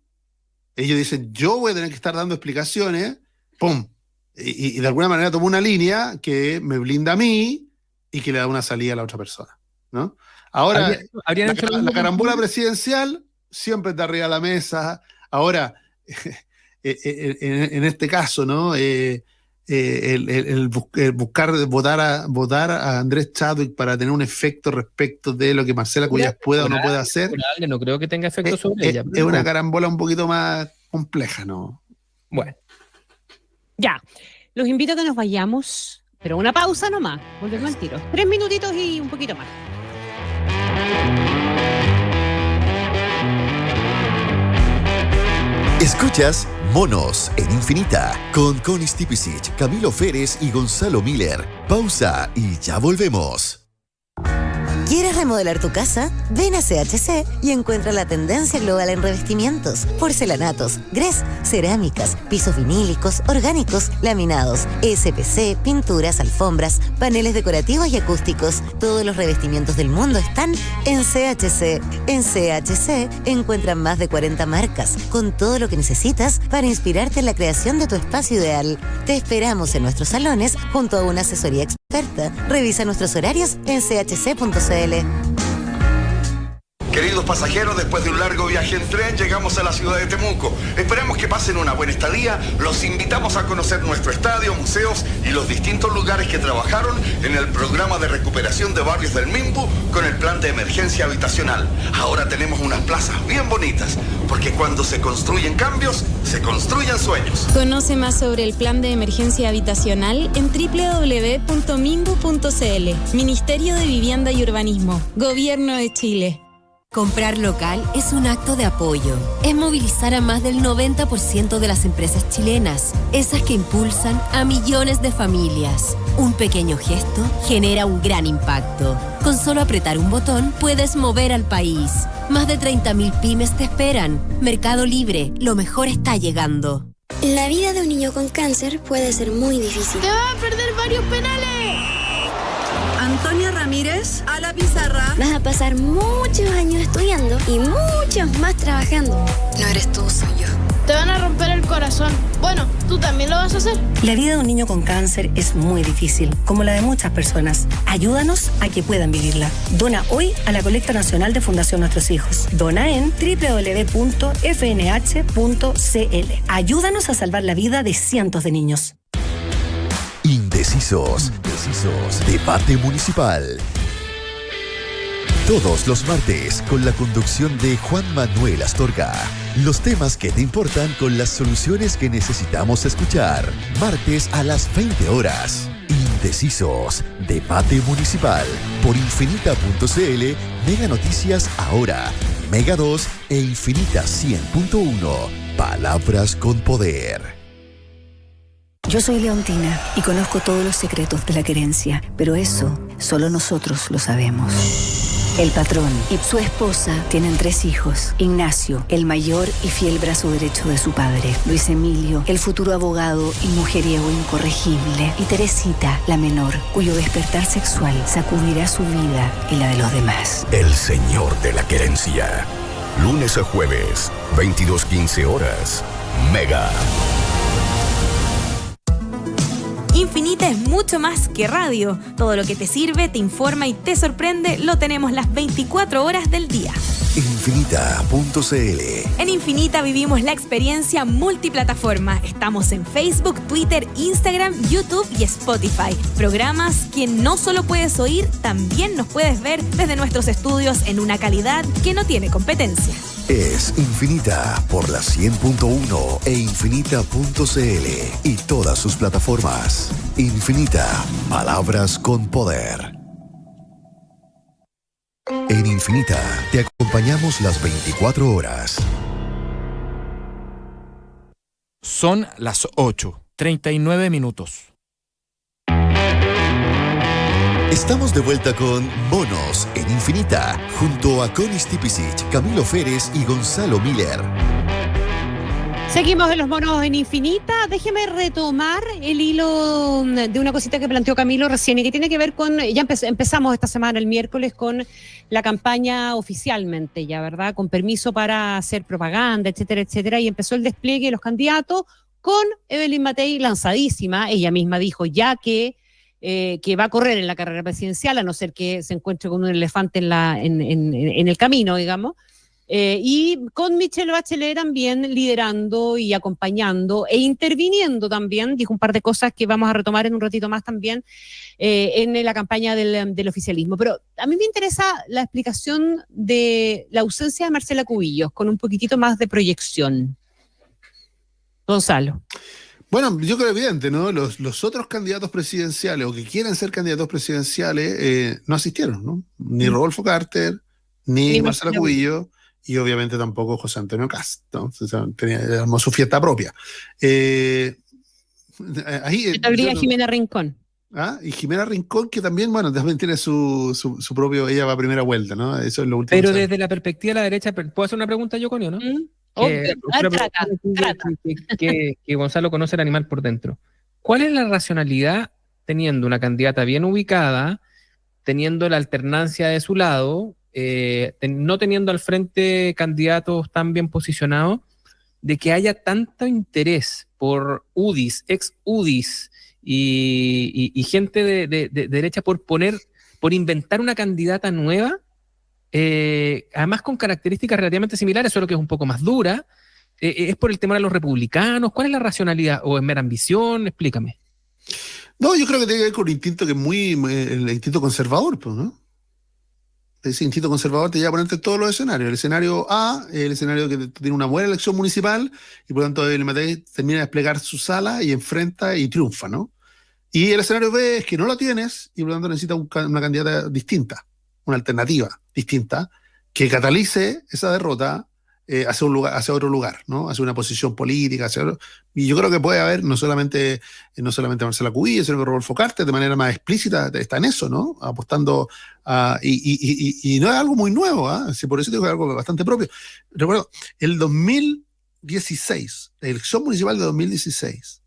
Ellos dicen, yo voy a tener que estar dando explicaciones, ¡pum! Y de alguna manera tomo una línea que me blinda a mí y que le da una salida a la otra persona, ¿no? Ahora, la carambola presidencial siempre está arriba de la mesa. Ahora, en este caso, ¿no? El buscar votar a Andrés Chadwick para tener un efecto respecto de lo que Marcela Cuyas pueda o no pueda hacer. No creo que tenga efecto sobre ella. Es una carambola un poquito más compleja, ¿no? Bueno. Ya, los invito a que nos vayamos, pero una pausa nomás, volvemos al tiro. 3 minutitos y un poquito más. Escuchas Monos en Infinita con Connie Stipicic, Camilo Férez y Gonzalo Miller. Pausa y ya volvemos. ¿Quieres remodelar tu casa? Ven a CHC y encuentra la tendencia global en revestimientos, porcelanatos, grés, cerámicas, pisos vinílicos, orgánicos, laminados, SPC, pinturas, alfombras, paneles decorativos y acústicos. Todos los revestimientos del mundo están en CHC. En CHC encuentran más de 40 marcas, con todo lo que necesitas para inspirarte en la creación de tu espacio ideal. Te esperamos en nuestros salones junto a una asesoría experta. Revisa nuestros horarios en chc.cl. Queridos pasajeros, después de un largo viaje en tren, llegamos a la ciudad de Temuco. Esperamos que pasen una buena estadía. Los invitamos a conocer nuestro estadio, museos y los distintos lugares que trabajaron en el programa de recuperación de barrios del Minbu con el plan de emergencia habitacional. Ahora tenemos unas plazas bien bonitas, porque cuando se construyen cambios, se construyen sueños. Conoce más sobre el plan de emergencia habitacional en www.minbu.cl. Ministerio de Vivienda y Urbanismo. Gobierno de Chile. Comprar local es un acto de apoyo. Es movilizar a más del 90% de las empresas chilenas, esas que impulsan a millones de familias. Un pequeño gesto genera un gran impacto. Con solo apretar un botón puedes mover al país. Más de 30.000 pymes te esperan. Mercado Libre, lo mejor está llegando. La vida de un niño con cáncer puede ser muy difícil. ¡Te vas a perder varios penales! Antonia Ramírez, a la pizarra. Vas a pasar muchos años estudiando y muchos más trabajando. No eres tú, soy yo. Te van a romper el corazón. Bueno, ¿tú también lo vas a hacer? La vida de un niño con cáncer es muy difícil, como la de muchas personas. Ayúdanos a que puedan vivirla. Dona hoy a la colecta nacional de Fundación Nuestros Hijos. Dona en www.fnh.cl. Ayúdanos a salvar la vida de cientos de niños. Indecisos. Debate municipal. Todos los martes con la conducción de Juan Manuel Astorga. Los temas que te importan con las soluciones que necesitamos escuchar. Martes a las 20 horas. Indecisos. Debate municipal. Por infinita.cl, Mega Noticias Ahora, Mega 2 e Infinita 100.1. Palabras con poder. Yo soy Leontina y conozco todos los secretos de la querencia, pero eso solo nosotros lo sabemos. El patrón y su esposa tienen 3 hijos. Ignacio, el mayor y fiel brazo derecho de su padre. Luis Emilio, el futuro abogado y mujeriego incorregible. Y Teresita, la menor, cuyo despertar sexual sacudirá su vida y la de los demás. El señor de la querencia. Lunes a jueves, 22:15 horas. Mega. Infinita es mucho más que radio. Todo lo que te sirve, te informa y te sorprende lo tenemos las 24 horas del día. Infinita.cl. En Infinita vivimos la experiencia multiplataforma. Estamos en Facebook, Twitter, Instagram, YouTube y Spotify. Programas que no solo puedes oír, también nos puedes ver desde nuestros estudios en una calidad que no tiene competencia. Es Infinita por la 100.1 e Infinita.cl y todas sus plataformas. Infinita, palabras con poder. En Infinita te acompañamos las 24 horas. Son las 8:39. Estamos de vuelta con Monos en Infinita, junto a Connie Stipicic, Camilo Férez y Gonzalo Miller. Seguimos en los monos en Infinita. Déjeme retomar el hilo de una cosita que planteó Camilo recién y que tiene que ver con, ya empezamos esta semana, el miércoles, con la campaña oficialmente ya, ¿verdad? Con permiso para hacer propaganda, etcétera, etcétera, y empezó el despliegue de los candidatos con Evelyn Matei lanzadísima. Ella misma dijo ya que va a correr en la carrera presidencial, a no ser que se encuentre con un elefante en el camino, digamos. Y con Michelle Bachelet también liderando y acompañando e interviniendo también, dijo un par de cosas que vamos a retomar en un ratito más también en la campaña del oficialismo. Pero a mí me interesa la explicación de la ausencia de Marcela Cubillos, con un poquitito más de proyección. Gonzalo. Bueno, yo creo evidente, ¿no? Los otros candidatos presidenciales o que quieren ser candidatos presidenciales no asistieron, ¿no? Ni Rodolfo Carter, ni Marcela Cubillos. Y obviamente tampoco José Antonio Cast, ¿no? O sea, armó su fiesta propia. Jimena Rincón. Y Jimena Rincón, que también, bueno, también tiene su propio, ella va a primera vuelta, ¿no? Eso es lo último. Pero desde la perspectiva de la derecha, ¿puedo hacer una pregunta yo, Conio, no? Que Gonzalo conoce el animal por dentro. ¿Cuál es la racionalidad teniendo una candidata bien ubicada, teniendo la alternancia de su lado, no teniendo al frente candidatos tan bien posicionados, de que haya tanto interés por UDIs, ex UDIs y gente de derecha por inventar una candidata nueva, además con características relativamente similares, solo que es un poco más dura? ¿Es por el temor a los republicanos? ¿Cuál es la racionalidad? ¿O es mera ambición? Explícame. No, yo creo que tiene que ver con un instinto que es muy el instinto conservador, pues, ¿no? Ese instinto conservador te lleva a ponerte en todos los escenarios. El escenario A, el escenario que tiene una buena elección municipal y por lo tanto Evelyn Matei termina de desplegar su sala y enfrenta y triunfa, ¿no? Y el escenario B es que no la tienes y por lo tanto necesitas una candidata distinta, una alternativa distinta, que catalice esa derrota hacia otro lugar, ¿no? Hacia una posición política, y yo creo que puede haber no solamente Marcela Cubillos, sino que Rodolfo Carter de manera más explícita está en eso, ¿no? Apostando y no es algo muy nuevo, sí, por eso digo que es algo bastante propio. Recuerdo, el 2016, la elección municipal de 2016,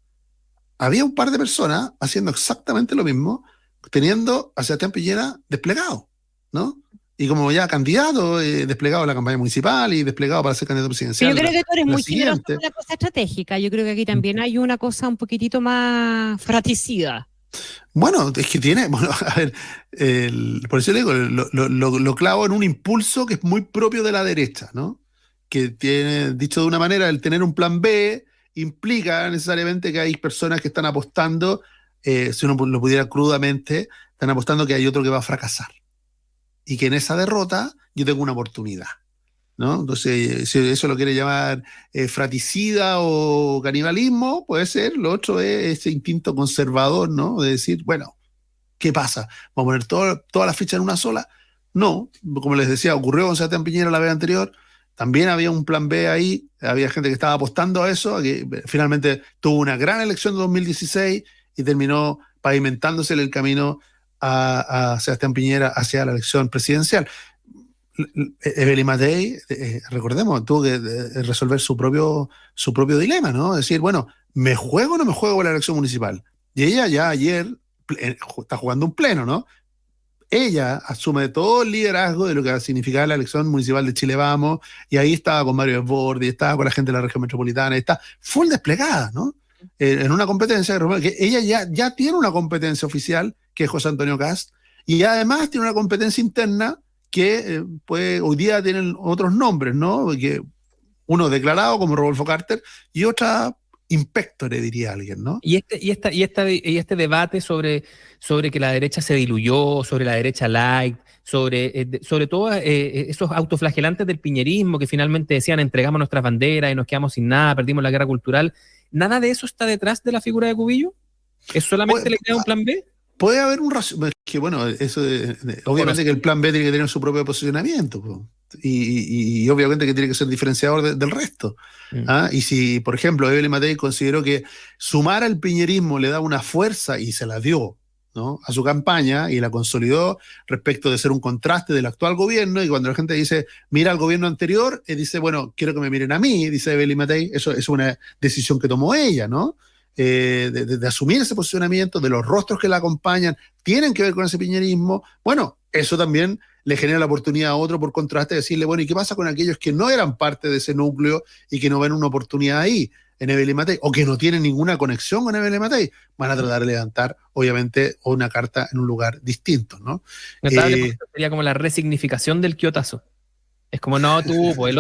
había un par de personas haciendo exactamente lo mismo, teniendo a Sebastián Piñera desplegado, ¿no? Y como ya candidato, desplegado en la campaña municipal y desplegado para ser candidato presidencial. Yo creo que tú eres muy generoso con la cosa estratégica. Yo creo que aquí también hay una cosa un poquitito más fratricida. Bueno, es que tiene, bueno, a ver, por eso le digo, lo clavo en un impulso que es muy propio de la derecha, ¿no? Que tiene, dicho de una manera, el tener un plan B implica necesariamente que hay personas que están apostando, si uno lo pudiera crudamente, están apostando que hay otro que va a fracasar. Y que en esa derrota yo tengo una oportunidad, ¿no? Entonces, si eso lo quiere llamar fratricida o canibalismo, puede ser. Lo otro es ese instinto conservador, ¿no? De decir, bueno, ¿qué pasa? ¿Vamos a poner todas las fichas en una sola? No, como les decía, ocurrió con Sebastián Piñera la vez anterior. También había un plan B ahí, había gente que estaba apostando a eso, que finalmente tuvo una gran elección de 2016 y terminó pavimentándose el camino a Sebastián Piñera hacia la elección presidencial. Evelyn Matei, recordemos, tuvo que resolver su propio dilema, ¿no? Decir, bueno, ¿me juego o no me juego la elección municipal? Y ella ya ayer está jugando un pleno, ¿no? Ella asume todo el liderazgo de lo que va a significar la elección municipal de Chile Vamos, y ahí estaba con Mario Desbordes, estaba con la gente de la región metropolitana, está full desplegada, ¿no? En una competencia que ella ya tiene una competencia oficial, que es José Antonio Kast, y además tiene una competencia interna que hoy día tienen otros nombres, ¿no? Que uno declarado como Rodolfo Carter y otra inspectore, diría alguien, ¿no? Y este debate sobre que la derecha se diluyó, sobre la derecha light, sobre todo esos autoflagelantes del piñerismo que finalmente decían entregamos nuestras banderas y nos quedamos sin nada, perdimos la guerra cultural. ¿Nada de eso está detrás de la figura de Cubillos? ¿Es solamente le queda un plan B? Puede haber un que bueno, eso obviamente que el plan B tiene que tener su propio posicionamiento, y obviamente que tiene que ser diferenciador del resto. Y si, por ejemplo, Evelyn Matei consideró que sumar al piñerismo le da una fuerza, y se la dio, ¿no?, a su campaña, y la consolidó respecto de ser un contraste del actual gobierno, y cuando la gente dice, mira al gobierno anterior, dice, bueno, quiero que me miren a mí, dice Evelyn Matei, eso es una decisión que tomó ella, ¿no? De asumir ese posicionamiento, de los rostros que la acompañan, tienen que ver con ese piñerismo. Bueno, eso también le genera la oportunidad a otro, por contraste, de decirle, bueno, ¿y qué pasa con aquellos que no eran parte de ese núcleo y que no ven una oportunidad ahí, en Evelyn Matei, o que no tienen ninguna conexión con Evelyn Matei? Van a tratar de levantar, obviamente, una carta en un lugar distinto, ¿no? Sería como la resignificación del quiotazo. Es como, no, tú, pues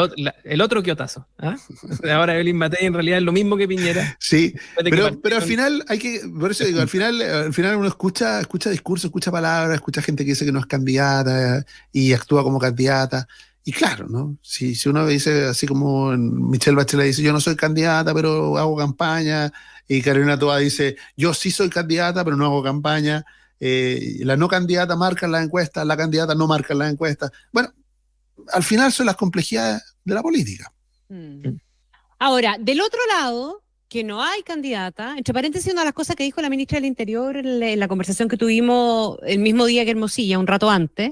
el otro quiotazo. Ahora Evelyn Matei en realidad es lo mismo que Piñera. Sí, pero al final hay que, por eso digo, al final uno escucha discursos, escucha palabras, escucha gente que dice que no es candidata y actúa como candidata. Y claro, ¿no? Si uno dice, así como Michelle Bachelet dice, yo no soy candidata, pero hago campaña, y Carolina Toa dice, yo sí soy candidata, pero no hago campaña, la no candidata marca en las encuestas, la candidata no marca en las encuestas. Bueno, al final son las complejidades de la política. Ahora, del otro lado, que no hay candidata, entre paréntesis, una de las cosas que dijo la ministra del Interior en la conversación que tuvimos el mismo día que Hermosilla, un rato antes,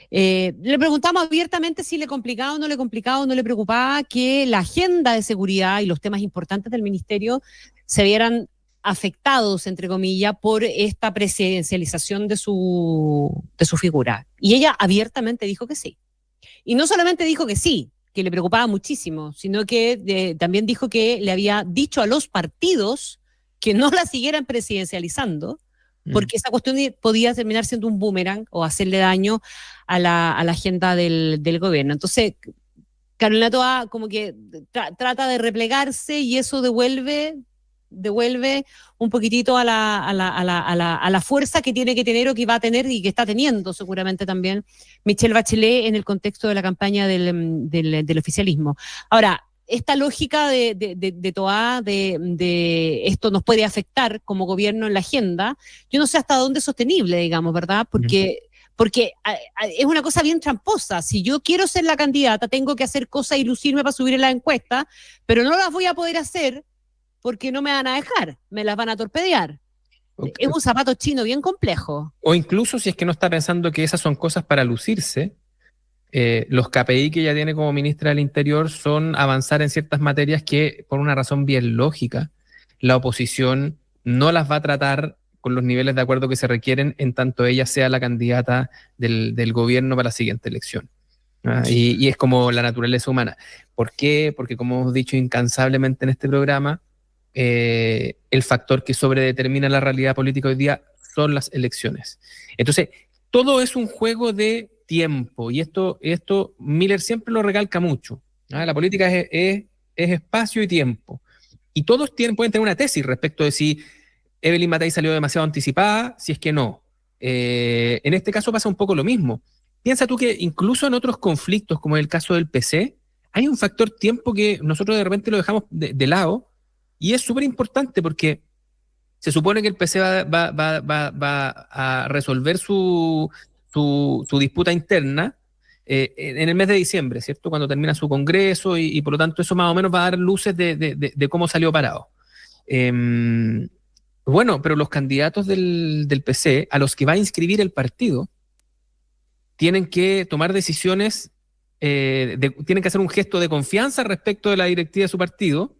le preguntamos abiertamente si le complicaba o no le preocupaba que la agenda de seguridad y los temas importantes del ministerio se vieran afectados, entre comillas, por esta presidencialización de su figura. Y ella abiertamente dijo que sí. Y no solamente dijo que sí, que le preocupaba muchísimo, sino que también dijo que le había dicho a los partidos que no la siguieran presidencializando, porque esa cuestión podía terminar siendo un boomerang o hacerle daño a la agenda del gobierno. Entonces, Carolina Toa como que trata de replegarse, y eso devuelve un poquitito a la fuerza que tiene que tener o que va a tener y que está teniendo seguramente también Michelle Bachelet en el contexto de la campaña del oficialismo. Ahora, esta lógica de Toa, de esto nos puede afectar como gobierno en la agenda, yo no sé hasta dónde es sostenible, digamos, ¿verdad? Porque Porque es una cosa bien tramposa. Si yo quiero ser la candidata, tengo que hacer cosas y lucirme para subir en la encuesta, pero no las voy a poder hacer porque no me van a dejar, me las van a torpedear. Okay. Es un zapato chino bien complejo. O incluso si es que no está pensando que esas son cosas para lucirse, los KPI que ella tiene como ministra del Interior son avanzar en ciertas materias que, por una razón bien lógica, la oposición no las va a tratar con los niveles de acuerdo que se requieren en tanto ella sea la candidata del gobierno para la siguiente elección. Y es como la naturaleza humana. ¿Por qué? Porque, como hemos dicho incansablemente en este programa, el factor que sobredetermina la realidad política hoy día son las elecciones. Entonces, todo es un juego de tiempo, y esto Miller siempre lo recalca mucho. La política es espacio y tiempo. Y todos pueden tener una tesis respecto de si Evelyn Matei salió demasiado anticipada, si es que no. En este caso pasa un poco lo mismo. Piensa tú que incluso en otros conflictos, como en el caso del PC, hay un factor tiempo que nosotros de repente lo dejamos de lado, y es súper importante porque se supone que el PC va a resolver su disputa interna en el mes de diciembre, ¿cierto? Cuando termina su congreso, y por lo tanto eso más o menos va a dar luces de cómo salió parado. Bueno, pero los candidatos del PC, a los que va a inscribir el partido, tienen que tomar decisiones, tienen que hacer un gesto de confianza respecto de la directiva de su partido,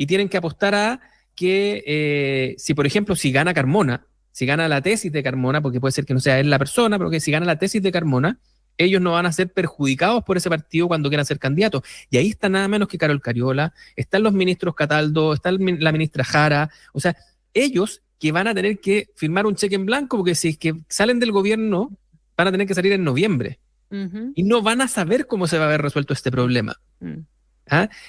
y tienen que apostar a que, si por ejemplo, si gana Carmona, si gana la tesis de Carmona, porque puede ser que no sea él la persona, pero que si gana la tesis de Carmona, ellos no van a ser perjudicados por ese partido cuando quieran ser candidatos. Y ahí está nada menos que Carol Cariola, están los ministros Cataldo, está la ministra Jara, o sea, ellos que van a tener que firmar un cheque en blanco, porque si es que salen del gobierno, van a tener que salir en noviembre. Y no van a saber cómo se va a haber resuelto este problema.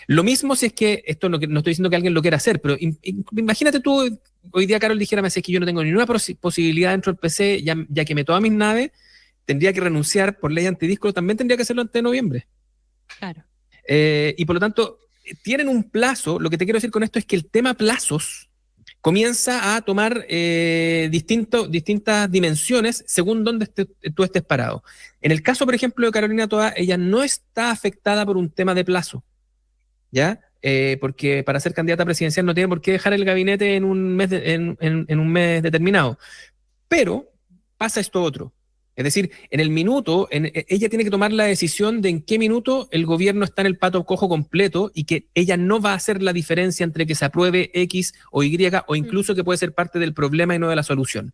Lo mismo si es que, esto no estoy diciendo que alguien lo quiera hacer, pero imagínate tú, hoy día Carol dijera, es que yo no tengo ninguna posibilidad dentro del PC, ya quemé todas mis naves, tendría que renunciar por ley antidisco, también tendría que hacerlo antes de noviembre. Claro. Y por lo tanto, tienen un plazo. Lo que te quiero decir con esto es que el tema plazos comienza a tomar distintas dimensiones según dónde tú estés parado. En el caso, por ejemplo, de Carolina Toá, ella no está afectada por un tema de plazo, ¿ya? Porque para ser candidata presidencial no tiene por qué dejar el gabinete en un mes determinado. Pero pasa esto otro. Es decir, en el minuto, ella tiene que tomar la decisión de en qué minuto el gobierno está en el pato cojo completo, y que ella no va a hacer la diferencia entre que se apruebe X o Y, o incluso que puede ser parte del problema y no de la solución.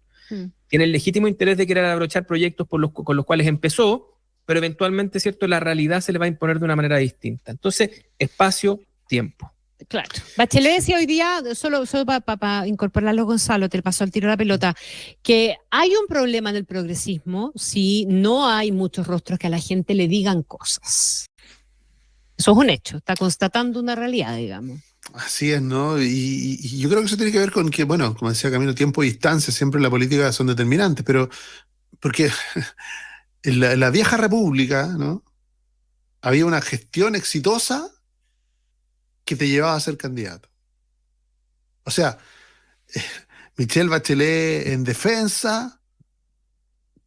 Tiene el legítimo interés de querer abrochar proyectos con los cuales empezó, pero eventualmente, ¿cierto?, la realidad se le va a imponer de una manera distinta. Entonces, espacio, tiempo. Claro. Bachelet decía hoy día, solo para incorporarlo, Gonzalo, te pasó el tiro de la pelota, que hay un problema en el progresismo si no hay muchos rostros que a la gente le digan cosas. Eso es un hecho, está constatando una realidad, digamos. Así es, ¿no? Y yo creo que eso tiene que ver con que, bueno, como decía Camilo, tiempo y distancia siempre en la política son determinantes, pero porque en la vieja república, ¿no?, había una gestión exitosa que te llevaba a ser candidato. O sea, Michelle Bachelet en defensa,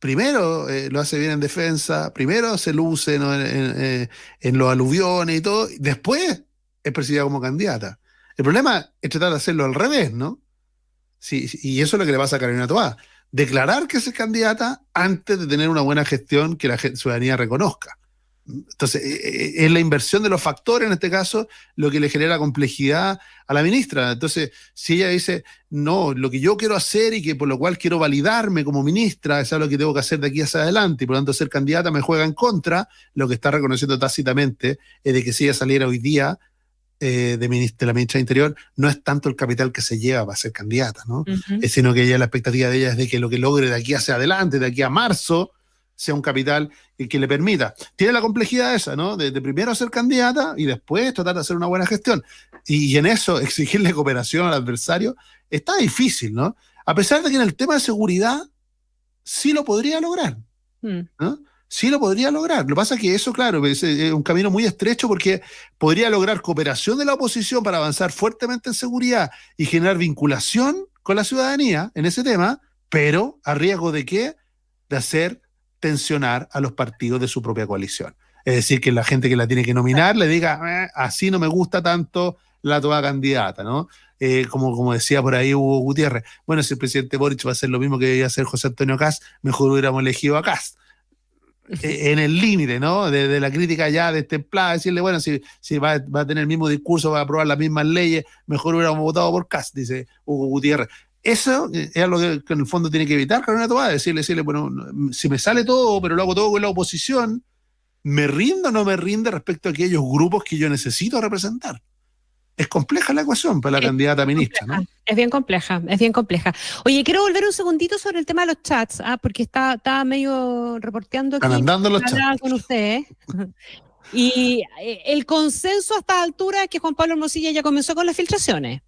primero lo hace bien en defensa, primero se luce, ¿no?, en los aluviones y todo, y después es percibida como candidata. El problema es tratar de hacerlo al revés, ¿no? Sí, y eso es lo que le pasa a Carolina Toá. Declarar que es candidata antes de tener una buena gestión que la ciudadanía reconozca. Entonces, es la inversión de los factores, en este caso, lo que le genera complejidad a la ministra. Entonces, si ella dice, no, lo que yo quiero hacer y que por lo cual quiero validarme como ministra, eso es lo que tengo que hacer de aquí hacia adelante, y por lo tanto ser candidata me juega en contra, lo que está reconociendo tácitamente es de que si ella saliera hoy día de la ministra de Interior, no es tanto el capital que se lleva para ser candidata, ¿no? Sino que ella, la expectativa de ella es de que lo que logre de aquí hacia adelante, de aquí a marzo, sea un capital que le permita. Tiene la complejidad esa, ¿no? De primero ser candidata y después tratar de hacer una buena gestión. Y en eso, exigirle cooperación al adversario está difícil, ¿no? A pesar de que en el tema de seguridad sí lo podría lograr, ¿no? Sí lo podría lograr. Lo que pasa es que eso, claro, es un camino muy estrecho, porque podría lograr cooperación de la oposición para avanzar fuertemente en seguridad y generar vinculación con la ciudadanía en ese tema, pero ¿a riesgo de qué? De hacer tensionar a los partidos de su propia coalición. Es decir, que la gente que la tiene que nominar le diga, así no me gusta tanto la toda candidata, ¿no? Como decía por ahí Hugo Gutiérrez, bueno, si el presidente Boric va a hacer lo mismo que debía hacer José Antonio Kast, mejor hubiéramos elegido a Kast. En el límite, ¿no? De la crítica ya destemplada, decirle, bueno, si va a tener el mismo discurso, va a aprobar las mismas leyes, mejor hubiéramos votado por Kast, dice Hugo Gutiérrez. Eso es lo que en el fondo tiene que evitar Carolina Toá, decirle, bueno, si me sale todo, pero lo hago todo con la oposición, ¿me rindo o no me rinde respecto a aquellos grupos que yo necesito representar? Es compleja la ecuación para la candidata ministra, ¿no? Es bien compleja, es bien compleja. Oye, quiero volver un segundito sobre el tema de los chats, porque está medio reporteando aquí. Están andando los chats. Con ustedes. Y el consenso a esta altura es que Juan Pablo Hermosilla ya comenzó con las filtraciones.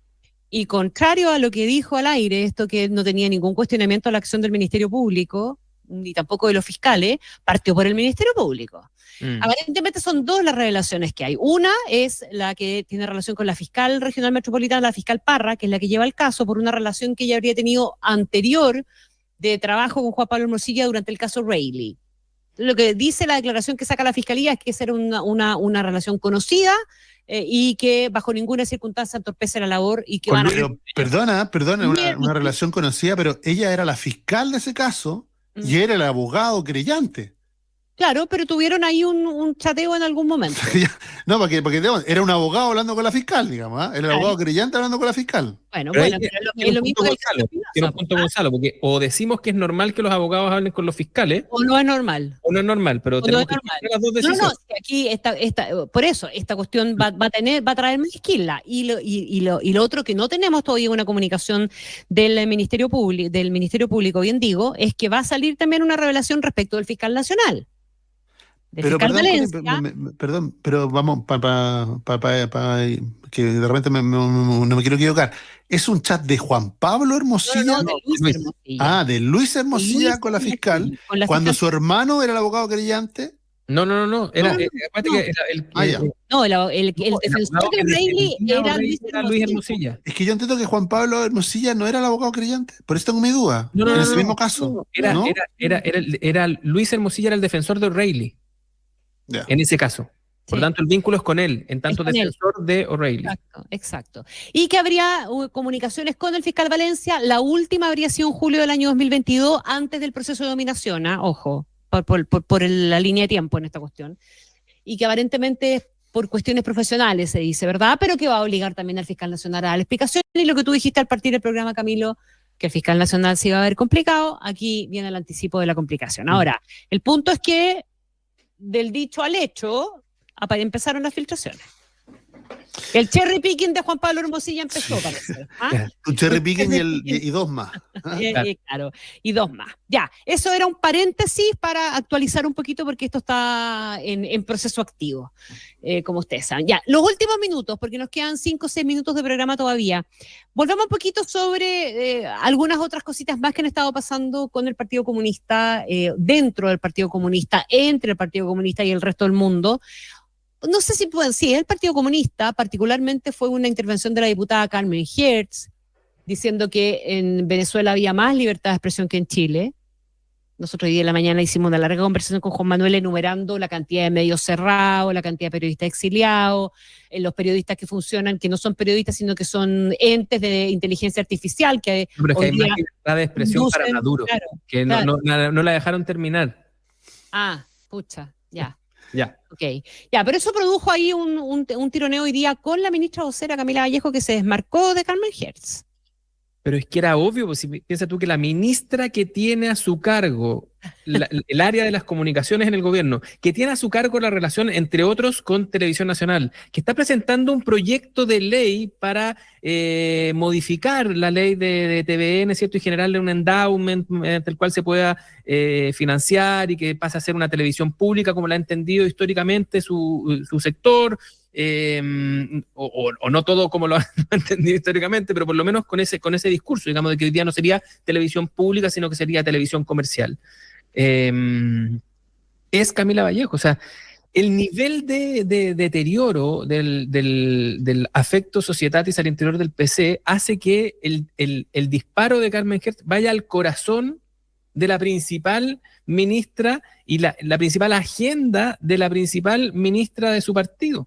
Y contrario a lo que dijo al aire, esto que no tenía ningún cuestionamiento a la acción del Ministerio Público, ni tampoco de los fiscales, partió por el Ministerio Público. Aparentemente son dos las revelaciones que hay. Una es la que tiene relación con la fiscal regional metropolitana, la fiscal Parra, que es la que lleva el caso por una relación que ella habría tenido anterior de trabajo con Juan Pablo Hermosilla durante el caso Reilly. Lo que dice la declaración que saca la fiscalía es que esa era una relación conocida y que bajo ninguna circunstancia entorpece la labor y que Perdona, una relación conocida, pero ella era la fiscal de ese caso y era el abogado creyente. Claro, pero tuvieron ahí un chateo en algún momento. No, porque digamos, era un abogado hablando con la fiscal, digamos, ¿eh? Era el abogado creyente hablando con la fiscal. Pero es lo mismo tiene un punto Gonzalo, porque o decimos que es normal que los abogados hablen con los fiscales, o no es normal. O no es normal, pero tenemos que tomar las dos decisiones. No, aquí por eso, esta cuestión va a traer más esquila. Y lo otro que no tenemos todavía una comunicación del Ministerio Público, bien digo, es que va a salir también una revelación respecto del fiscal nacional. Pero perdón, pero vamos, que de repente no me quiero equivocar. ¿Es un chat de Juan Pablo Hermosilla? No, de Luis Hermosilla. De Luis Hermosilla con la fiscal, cuando su hermano era el abogado creyente. No. Era el defensor de Reilly era Luis Hermosilla. Es que yo entiendo que Juan Pablo Hermosilla no era el abogado creyente, por eso tengo mi duda. En ese mismo caso. Era Luis Hermosilla, era el defensor de Reilly. Yeah. En ese caso. Por tanto, el vínculo es con él, en tanto defensor de O'Reilly. Exacto. Y que habría comunicaciones con el fiscal Valencia. La última habría sido en julio del año 2022, antes del proceso de dominación. Ojo, por la línea de tiempo en esta cuestión. Y que aparentemente por cuestiones profesionales se dice, ¿verdad? Pero que va a obligar también al fiscal nacional a dar la explicación. Y lo que tú dijiste al partir del programa, Camilo, que el fiscal nacional se iba a ver complicado, aquí viene el anticipo de la complicación. Ahora, el punto es que del dicho al hecho, empezaron las filtraciones. El cherry picking de Juan Pablo Hermosilla empezó, parece. Un cherry picking y dos más. Claro, y dos más. Ya, eso era un paréntesis para actualizar un poquito porque esto está en proceso activo, como ustedes saben. Ya, los últimos minutos, porque nos quedan 5 o 6 minutos de programa todavía. Volvamos un poquito sobre algunas otras cositas más que han estado pasando con el Partido Comunista, dentro del Partido Comunista, entre el Partido Comunista y el resto del mundo. No sé si pueden decir, el Partido Comunista particularmente fue una intervención de la diputada Carmen Hertz, diciendo que en Venezuela había más libertad de expresión que en Chile. Nosotros hoy en la mañana hicimos una larga conversación con Juan Manuel enumerando la cantidad de medios cerrados, la cantidad de periodistas exiliados, los periodistas que funcionan, que no son periodistas, sino que son entes de inteligencia artificial. Que hay más libertad de expresión para Maduro, que no la dejaron terminar. Pucha, ya. Ya. Ok, ya, pero eso produjo ahí un tironeo hoy día con la ministra vocera Camila Vallejo, que se desmarcó de Carmen Hertz. Pero es que era obvio, pues, si piensa tú que la ministra que tiene a su cargo el área de las comunicaciones en el gobierno, que tiene a su cargo la relación, entre otros, con Televisión Nacional, que está presentando un proyecto de ley para modificar la ley de TVN, ¿cierto? Y generarle un endowment mediante el cual se pueda financiar y que pase a ser una televisión pública como la ha entendido históricamente su sector. O no todo como lo han entendido históricamente, pero por lo menos con ese discurso, digamos, de que hoy día no sería televisión pública, sino que sería televisión comercial. Es Camila Vallejo. O sea, el nivel de deterioro del afecto societatis al interior del PC hace que el disparo de Carmen Hertz vaya al corazón de la principal ministra y la principal agenda de la principal ministra de su partido.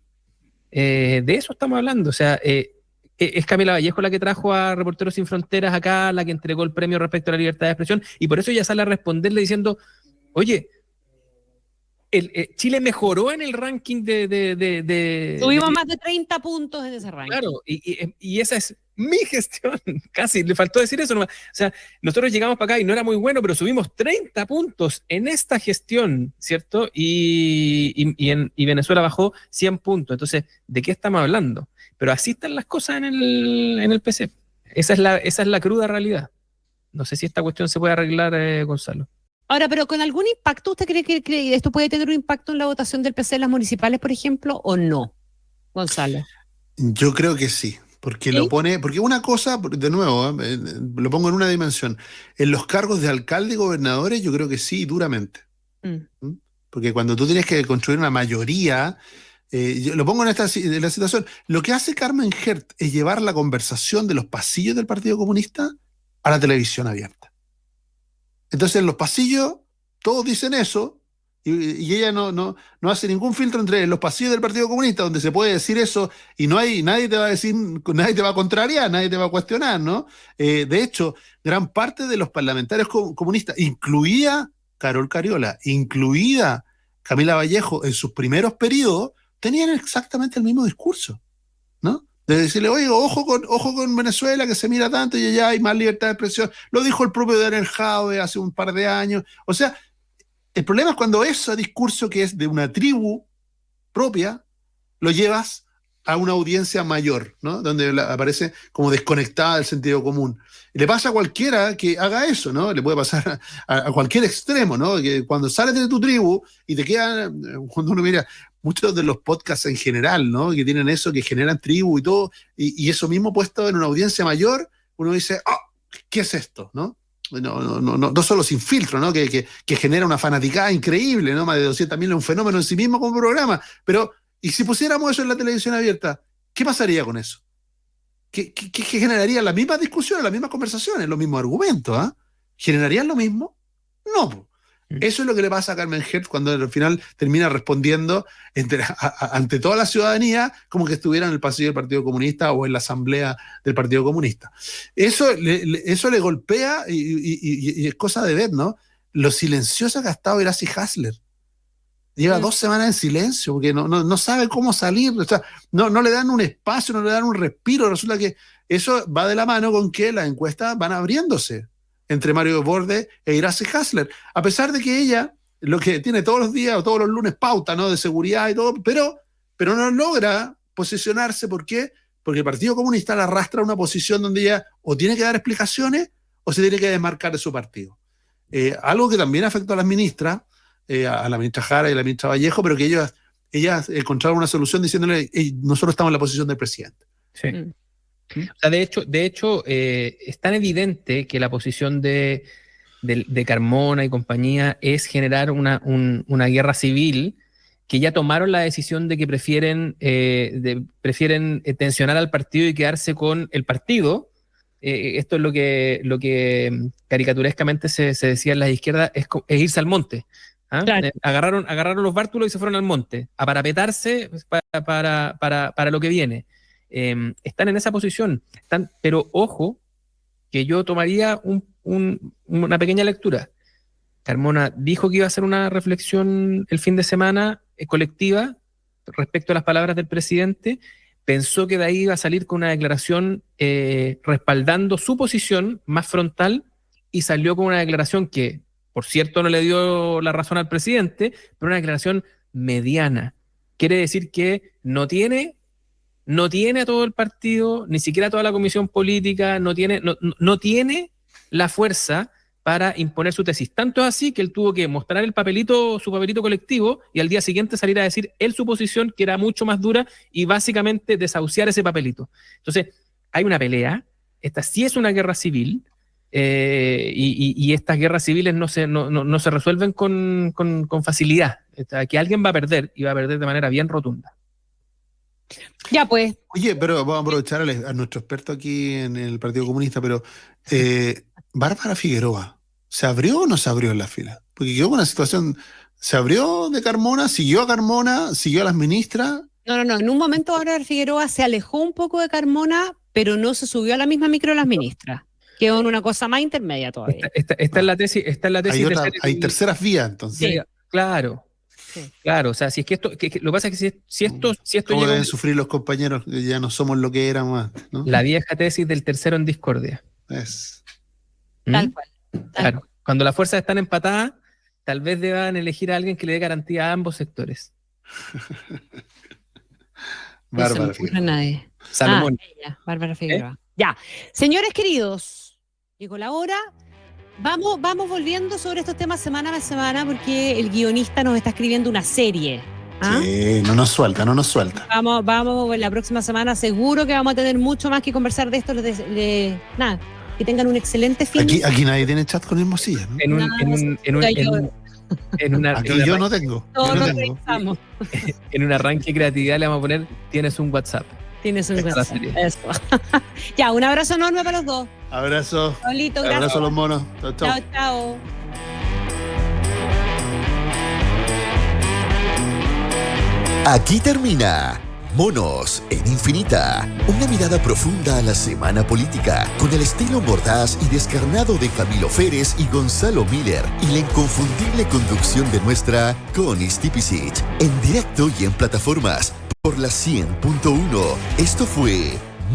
De eso estamos hablando. O sea, es Camila Vallejo la que trajo a Reporteros Sin Fronteras acá, la que entregó el premio respecto a la libertad de expresión, y por eso ella sale a responderle diciendo, oye, Chile mejoró en el ranking Tuvimos más de 30 puntos en ese ranking. Claro, y esa es mi gestión. Casi le faltó decir eso nomás. O sea, nosotros llegamos para acá y no era muy bueno, pero subimos 30 puntos en esta gestión, ¿cierto? Y Venezuela bajó 100 puntos. Entonces, ¿de qué estamos hablando? Pero así están las cosas en el PC. Esa es la cruda realidad. No sé si esta cuestión se puede arreglar, Gonzalo. Ahora, pero ¿con algún impacto usted cree que esto puede tener un impacto en la votación del PC en las municipales, por ejemplo, o no, Gonzalo? Yo creo que sí, porque ¿Sí? porque una cosa, de nuevo, lo pongo en una dimensión, en los cargos de alcalde y gobernadores yo creo que sí, duramente. Porque cuando tú tienes que construir una mayoría, yo lo pongo en la situación, lo que hace Carmen Hert es llevar la conversación de los pasillos del Partido Comunista a la televisión abierta. Entonces en los pasillos todos dicen eso y ella no hace ningún filtro entre los pasillos del Partido Comunista donde se puede decir eso y nadie te va a decir, nadie te va a contrariar, nadie te va a cuestionar, ¿no? De hecho, gran parte de los parlamentarios comunistas, incluida Carol Cariola, incluida Camila Vallejo en sus primeros periodos, tenían exactamente el mismo discurso, ¿no? De decirle, oye, ojo con Venezuela, que se mira tanto y allá hay más libertad de expresión. Lo dijo el propio Daniel Jadwe hace un par de años. O sea, el problema es cuando ese discurso que es de una tribu propia, lo llevas a una audiencia mayor, ¿no? Donde aparece como desconectada del sentido común. Y le pasa a cualquiera que haga eso, ¿no? Le puede pasar a cualquier extremo, ¿no? Que cuando sales de tu tribu y te quedan, cuando uno mira muchos de los podcasts en general, ¿no? Que tienen eso, que generan tribu y todo, y eso mismo puesto en una audiencia mayor, uno dice, ¿qué es esto? ¿No? No solo sin filtro, ¿no? Que genera una fanaticada increíble, ¿no? Más de 200.000 es un fenómeno en sí mismo como programa, pero ¿y si pusiéramos eso en la televisión abierta? ¿Qué pasaría con eso? ¿Qué generaría las mismas discusiones, las mismas conversaciones, los mismos argumentos? ¿Ah? ¿Generarían lo mismo? No. Eso es lo que le pasa a Carmen Hert cuando al final termina respondiendo ante toda la ciudadanía como que estuviera en el pasillo del Partido Comunista o en la asamblea del Partido Comunista. Eso le golpea y es cosa de ver, ¿no? Lo silenciosa que ha estado Gracie Hasler. Lleva 2 semanas en silencio porque no sabe cómo salir, o sea, no le dan un espacio, no le dan un respiro. Resulta que eso va de la mano con que las encuestas van abriéndose entre Mario Desbordes e Gracie Hasler, a pesar de que ella, lo que tiene todos los días o todos los lunes pauta, ¿no? De seguridad y todo, pero no logra posicionarse. ¿Por qué? Porque el Partido Comunista la arrastra a una posición donde ella o tiene que dar explicaciones o se tiene que desmarcar de su partido. Algo que también afectó a las ministras, a la ministra Jara y a la ministra Vallejo, pero que ellas encontraron una solución diciéndole, nosotros estamos en la posición del presidente. Sí. O sea, de hecho es tan evidente que la posición de Carmona y compañía es generar una guerra civil, que ya tomaron la decisión de que prefieren tensionar al partido y quedarse con el partido. Esto es lo que caricaturescamente se decía en las izquierdas, es irse al monte. ¿Ah? Claro. Agarraron los bártulos y se fueron al monte a parapetarse para lo que viene. Están en esa posición, pero ojo, que yo tomaría una pequeña lectura. Carmona dijo que iba a hacer una reflexión el fin de semana colectiva respecto a las palabras del presidente, pensó que de ahí iba a salir con una declaración respaldando su posición más frontal y salió con una declaración que, por cierto, no le dio la razón al presidente, pero una declaración mediana. Quiere decir que no tiene a todo el partido, ni siquiera a toda la comisión política, no tiene la fuerza para imponer su tesis. Tanto es así que él tuvo que mostrar su papelito colectivo y al día siguiente salir a decir él su posición, que era mucho más dura, y básicamente desahuciar ese papelito. Entonces, hay una pelea, esta sí es una guerra civil, y estas guerras civiles no se resuelven con facilidad. Que alguien va a perder, y va a perder de manera bien rotunda. Ya pues. Oye, pero vamos a aprovechar a nuestro experto aquí en el Partido Comunista, pero Bárbara Figueroa, ¿Se abrió o no se abrió en la fila? Porque quedó con una situación, se abrió de Carmona, siguió a las ministras. No. En un momento Bárbara Figueroa se alejó un poco de Carmona, pero no se subió a la misma micro de las ministras. Quedó en una cosa más intermedia todavía. Esta es la tesis. Hay terceras vías, entonces. Sí, claro. Sí. Claro, o sea, si es que esto, lo que pasa es que si esto ¿Cómo deben sufrir los compañeros que ya no somos lo que éramos antes, ¿no? La vieja tesis del tercero en discordia. Tal cual. Claro. Cuando las fuerzas están empatadas, tal vez deban elegir a alguien que le dé garantía a ambos sectores. Bárbara Figueroa. No nadie. Salomón. Ella, Bárbara Figueroa. Ya. Señores queridos, llegó la hora. Vamos volviendo sobre estos temas semana a semana porque el guionista nos está escribiendo una serie. Sí, no nos suelta. Vamos, la próxima semana seguro que vamos a tener mucho más que conversar de esto. Nada, que tengan un excelente fin. Aquí nadie tiene chat con Hermosilla, ¿no? Yo no tengo. Todos nos revisamos. En un arranque de creatividad le vamos a poner, tienes un WhatsApp. Tienes un WhatsApp. Eso. Ya, un abrazo enorme para los dos. Abrazo. Pablito, gracias. Abrazo a los monos. Chao. Aquí termina Monos en Infinita. Una mirada profunda a la semana política, con el estilo mordaz y descarnado de Camilo Férez y Gonzalo Miller, y la inconfundible conducción de nuestra Connie Stipicic, en directo y en plataformas por la 100.1. Esto fue